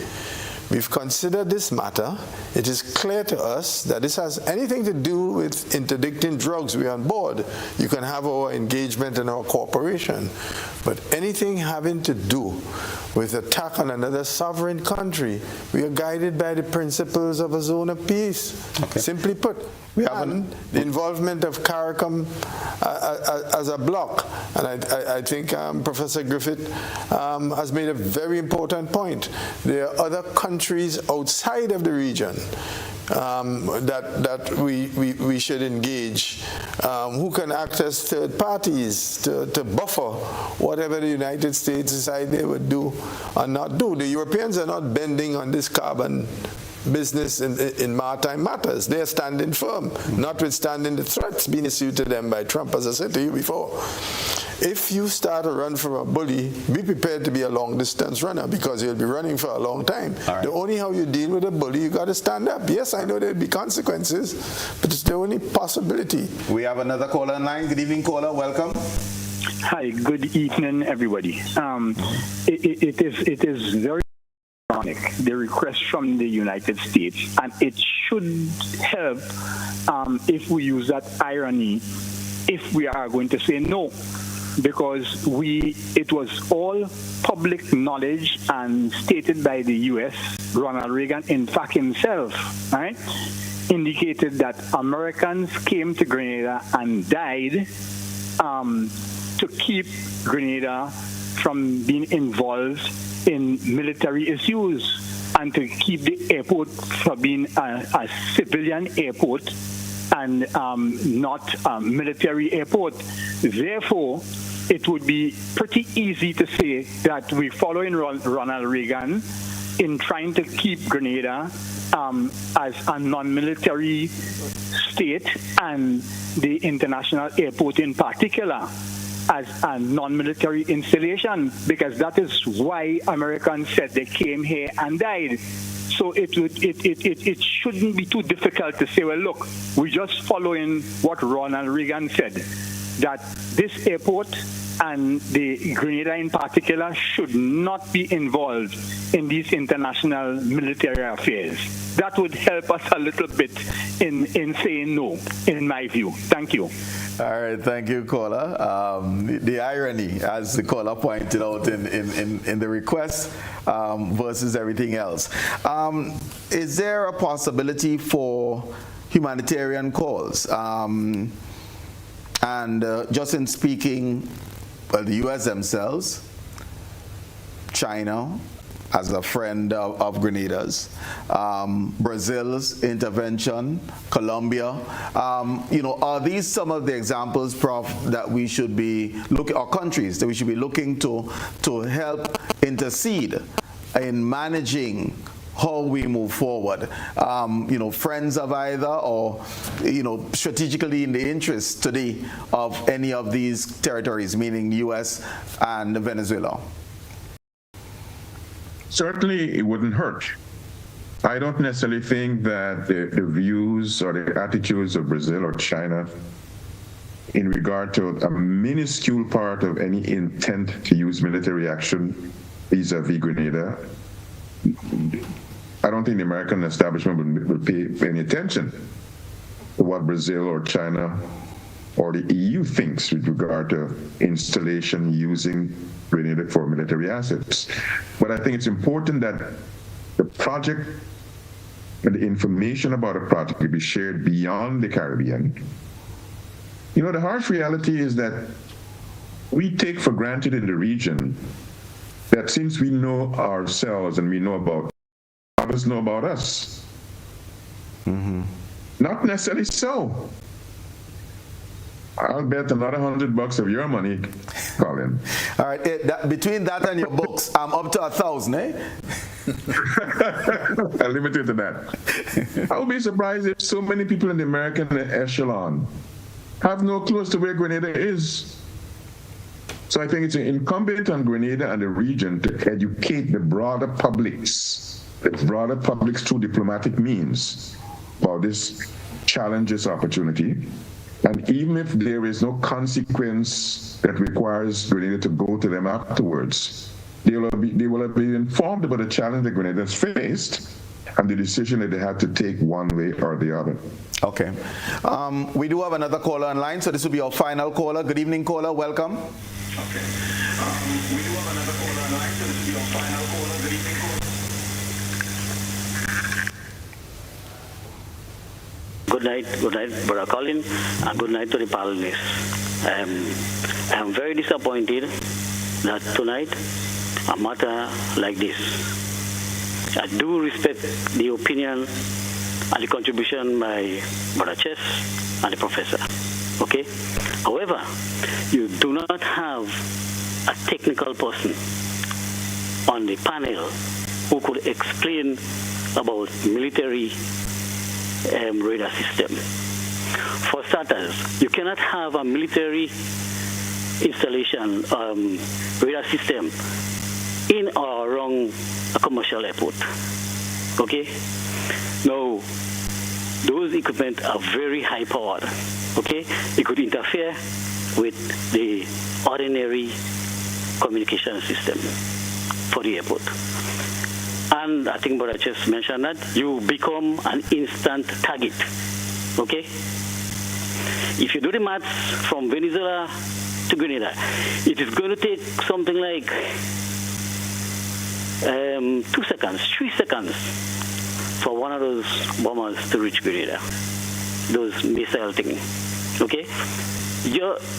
S2: we've considered this matter. It is clear to us that this has anything to do with interdicting drugs. We're on board. You can have our engagement and our cooperation. But anything having to do with attack on another sovereign country, we are guided by the principles of a zone of peace. Okay. Simply put, the involvement of CARICOM as a bloc. And I think Professor Griffith has made a very important point. There are other countries outside of the region that we should engage, who can act as third parties to buffer whatever the United States decide they would do or not do. The Europeans are not bending on this carbon business in maritime matters. They are standing firm, notwithstanding the threats being issued to them by Trump, as I said to you before. If you start a run from a bully, be prepared to be a long-distance runner because you'll be running for a long time. Right. The only how you deal with a bully, you got to stand up. Yes, I know there'll be consequences, but it's the only possibility. We have another caller online. Good evening, caller. Welcome.
S16: Hi. Good evening, everybody. It is very the request from the United States, and it should help if we use that irony if we are going to say no, because it was all public knowledge and stated by the U.S. Ronald Reagan, in fact himself, right, indicated that Americans came to Grenada and died to keep Grenada from being involved in military issues and to keep the airport from being a civilian airport and not a military airport. Therefore, it would be pretty easy to say that we're following Ronald Reagan in trying to keep Grenada as a non-military state and the international airport in particular as a non-military installation, because that is why Americans said they came here and died. So it shouldn't be too difficult to say, well, look, we're just following what Ronald Reagan said, that this airport and the Grenada in particular should not be involved in these international military affairs. That would help us a little bit in saying no, in my view. Thank you.
S1: All right, thank you, caller. The irony, as the caller pointed out in the request versus everything else. Is there a possibility for humanitarian calls? And just in speaking well, the U.S. themselves, China, as a friend of Grenada's, Brazil's intervention, Colombia. Are these some of the examples, Prof, that we should be looking, or countries that we should be looking to help intercede in managing how we move forward? Friends of either, or strategically in the interest today of any of these territories, meaning the U.S. and Venezuela?
S3: Certainly, it wouldn't hurt. I don't necessarily think that the views or the attitudes of Brazil or China in regard to a minuscule part of any intent to use military action vis-a-vis Grenada, I don't think the American establishment would pay any attention to what Brazil or China or the EU thinks with regard to installation using Grenada for military assets. But I think it's important that the project and the information about a project will be shared beyond the Caribbean. The harsh reality is that we take for granted in the region that since we know ourselves and we know about others know about us. Mm-hmm. Not necessarily so. I'll bet another $100 of your money, Colin.
S1: All right, between that and your books, I'm up to 1,000, eh?
S3: I'll limit it to that. I would be surprised if so many people in the American echelon have no clue as to where Grenada is. So I think it's incumbent on Grenada and the region to educate the broader publics through diplomatic means about this challenge, this opportunity. And even if there is no consequence that requires Grenada to go to them afterwards, they will have been informed about the challenge that Grenada has faced and the decision that they had to take one way or the other.
S1: Okay. We do have another caller online, so this will be our final caller. Good evening, caller. Welcome. Okay. We do have another caller online, so this will be our final caller. Good evening, caller.
S17: Good night, Brother Colin, and good night to the panelists. I am very disappointed that tonight, a matter like this, I do respect the opinion and the contribution by Brother Chess and the Professor, okay? However, you do not have a technical person on the panel who could explain about military radar system. For starters, you cannot have a military installation radar system in or around a commercial airport. Okay? Now, those equipment are very high powered. Okay? It could interfere with the ordinary communication system for the airport. And I think Brother just mentioned that you become an instant target. Okay? If you do the maths from Venezuela to Grenada, it is going to take something like 2 seconds, 3 seconds for one of those bombers to reach Grenada. Those missile things. Okay?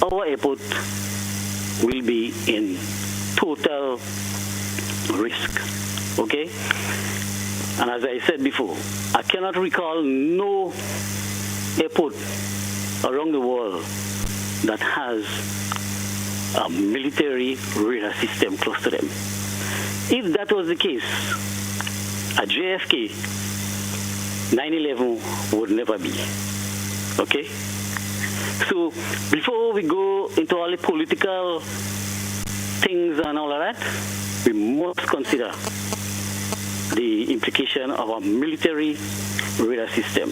S17: Our airport will be in total risk. Okay? And as I said before, I cannot recall no airport around the world that has a military radar system close to them. If that was the case, at JFK, 9/11 would never be. Okay? So before we go into all the political things and all of that, we must consider the implication of a military radar system.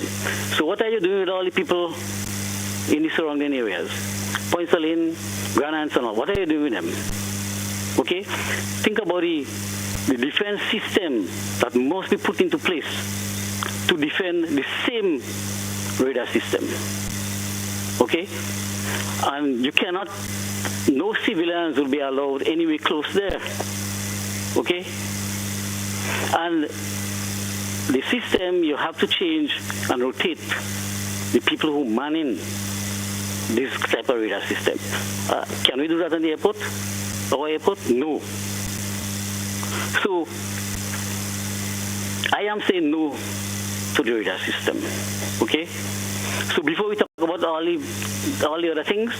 S17: So what are you doing with all the people in the surrounding areas? Point Saline, Grand Anse and all. What are you doing with them? Okay? Think about the defense system that must be put into place to defend the same radar system. Okay? And you cannot, no civilians will be allowed anywhere close there. Okay? And the system, you have to change and rotate the people who man in this type of radar system. Can we do that in the airport? Our airport? No. So I am saying no to the radar system. Okay? So before we talk about all the other things,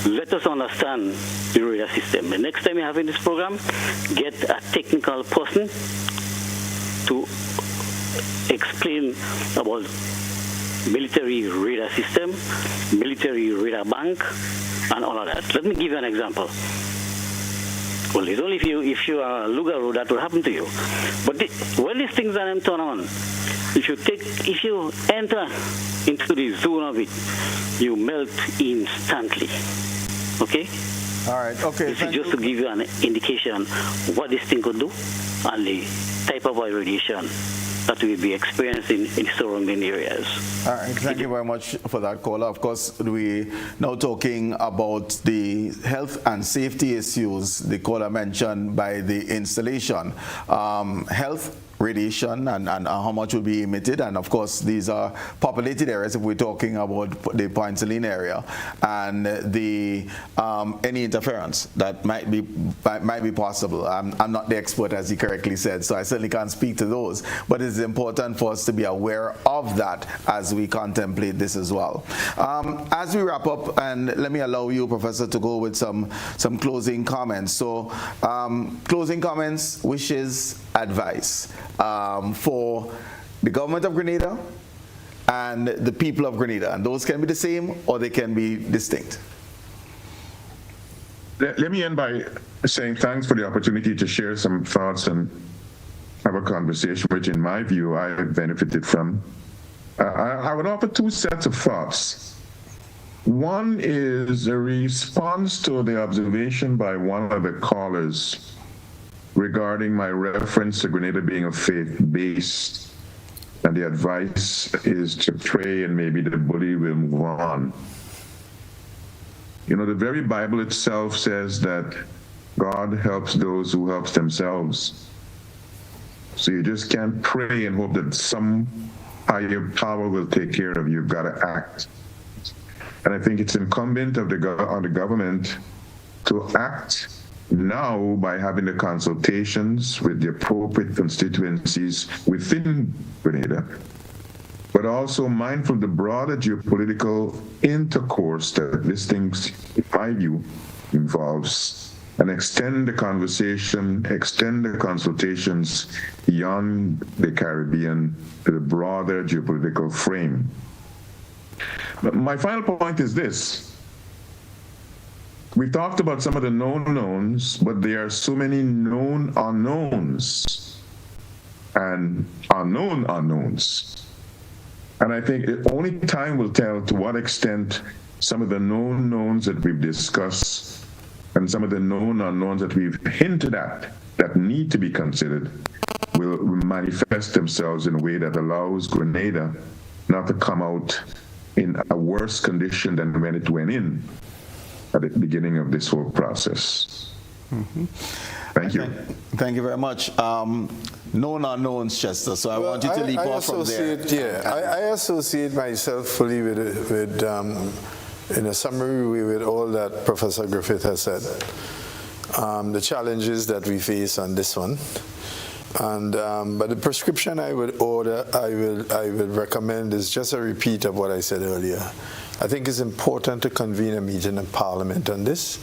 S17: let us understand the radar system. The next time you have in this program, get a technical person to explain about military radar system, military radar bank, and all of that. Let me give you an example. Well, it's only if you are a Lugaro that will happen to you. But when these things are turn on, if you enter into the zone of it, you melt instantly. Okay?
S1: All right. Okay.
S17: This is just to give you an indication what this thing could do and the type of irradiation that we'll be experiencing in surrounding areas.
S1: All right, thank you very much for that, caller. Of course, we now talking about the health and safety issues the caller mentioned by the installation. Health, radiation, and how much will be emitted, and of course these are populated areas if we're talking about the Point Saline area, and the any interference that might be possible. I'm not the expert, as he correctly said, so I certainly can't speak to those, but it's important for us to be aware of that as we contemplate this as well. As we wrap up, and let me allow you, Professor, to go with some closing comments. So closing comments, wishes, advice for the government of Grenada and the people of Grenada, and those can be the same or they can be distinct.
S3: Let me end by saying thanks for the opportunity to share some thoughts and have a conversation, which in my view I have benefited from. I would offer two sets of thoughts. One is a response to the observation by one of the callers regarding my reference to Grenada being a faith-based, and the advice is to pray and maybe the bully will move on. You know, the very Bible itself says that God helps those who help themselves. So you just can't pray and hope that some higher power will take care of you. You've got to act. And I think it's incumbent on the government to act now by having the consultations with the appropriate constituencies within Grenada, but also mindful of the broader geopolitical intercourse that this thing, in my view, involves, and extend the conversation, extend the consultations beyond the Caribbean to the broader geopolitical frame. But my final point is this. We've talked about some of the known knowns, but there are so many known unknowns and unknown unknowns. And I think only time will tell to what extent some of the known knowns that we've discussed and some of the known unknowns that we've hinted at that need to be considered will manifest themselves in a way that allows Grenada not to come out in a worse condition than when it went in at the beginning of this whole process.
S1: Mm-hmm.
S3: Thank you.
S1: Thank you very much. Known unknowns, Chester, so I want you to leap off from there.
S2: Yeah, I associate myself fully with in a summary way, with all that Professor Griffith has said. The challenges that we face on this one. And but the prescription I would recommend is just a repeat of what I said earlier. I think it's important to convene a meeting in Parliament on this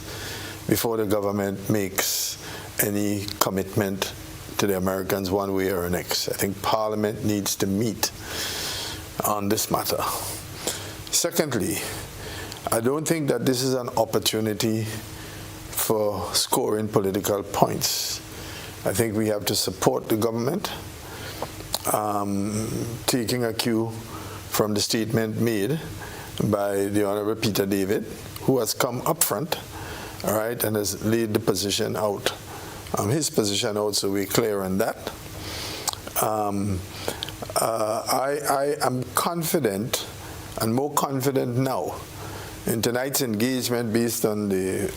S2: before the government makes any commitment to the Americans one way or next. I think Parliament needs to meet on this matter. Secondly, I don't think that this is an opportunity for scoring political points. I think we have to support the government, taking a cue from the statement made by the Honorable Peter David, who has come up front, all right, and has laid the position out. His position out, so we're clear on that. I am confident, and more confident now, in tonight's engagement based on the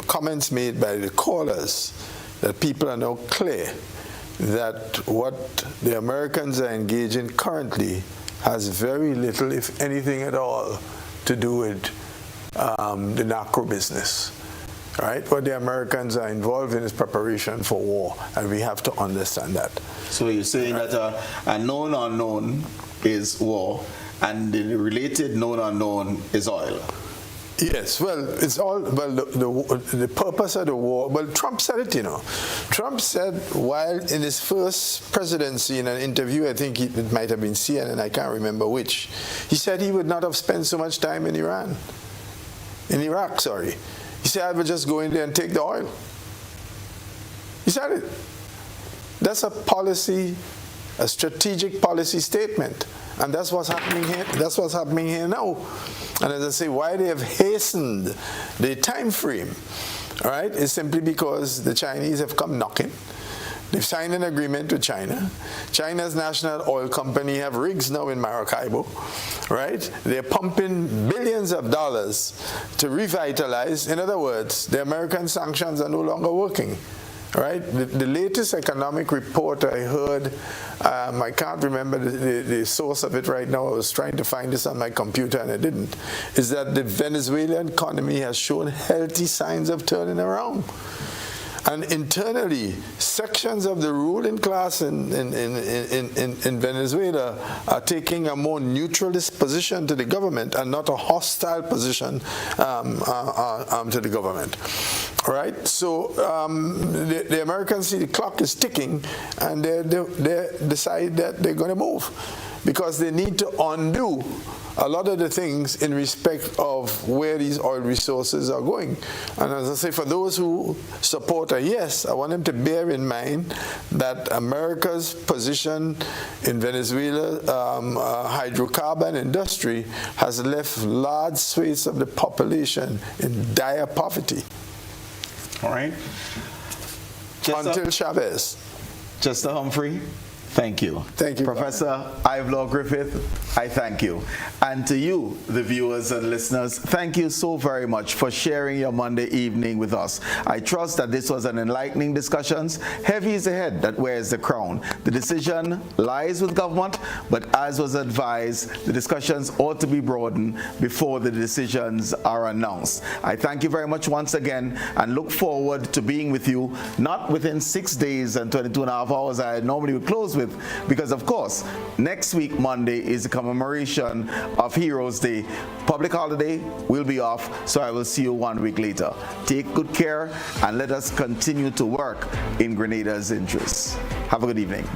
S2: comments made by the callers, that people are now clear that what the Americans are engaging currently has very little, if anything at all, to do with the narco business. Right? What the Americans are involved in is preparation for war, and we have to understand that.
S1: So you're saying that a known unknown is war, and the related known unknown is oil?
S2: Yes, well, it's all, well, the purpose of the war, well, Trump said it, you know. Trump said while in his first presidency in an interview, I think it might have been CNN, I can't remember which, he said he would not have spent so much time in Iraq, sorry. He said, I would just go in there and take the oil. He said it. That's a policy, a strategic policy statement. And that's what's happening here. That's what's happening here now. And as I say, why they have hastened the time frame, all right, is simply because the Chinese have come knocking. They've signed an agreement with China. China's national oil company have rigs now in Maracaibo, right? They're pumping billions of dollars to revitalize. In other words, the American sanctions are no longer working, right? The latest economic report I heard, I can't remember the source of it right now. I was trying to find this on my computer and I didn't, is that the Venezuelan economy has shown healthy signs of turning around. And internally, sections of the ruling class in Venezuela are taking a more neutralist position to the government and not a hostile position to the government. All right? So the Americans see the clock is ticking, and they decide that they're going to move because they need to undo a lot of the things in respect of where these oil resources are going. And as I say, for those who support a yes, I want them to bear in mind that America's position in Venezuela hydrocarbon industry has left large swathes of the population in dire poverty.
S1: All right.
S2: Until Chavez.
S1: Chester Humphrey, thank you.
S2: Thank you,
S1: Professor Ivelaw Griffith, I thank you. And to you, the viewers and listeners, thank you so very much for sharing your Monday evening with us. I trust that this was an enlightening discussion. Heavy is the head that wears the crown. The decision lies with government, but as was advised, the discussions ought to be broadened before the decisions are announced. I thank you very much once again and look forward to being with you, not within 6 days and 22 and a half hours I normally would close with, because of course, next week, Monday, is the commemoration of Heroes Day. Public holiday, we'll be off, so I will see you 1 week later. Take good care and let us continue to work in Grenada's interests. Have a good evening.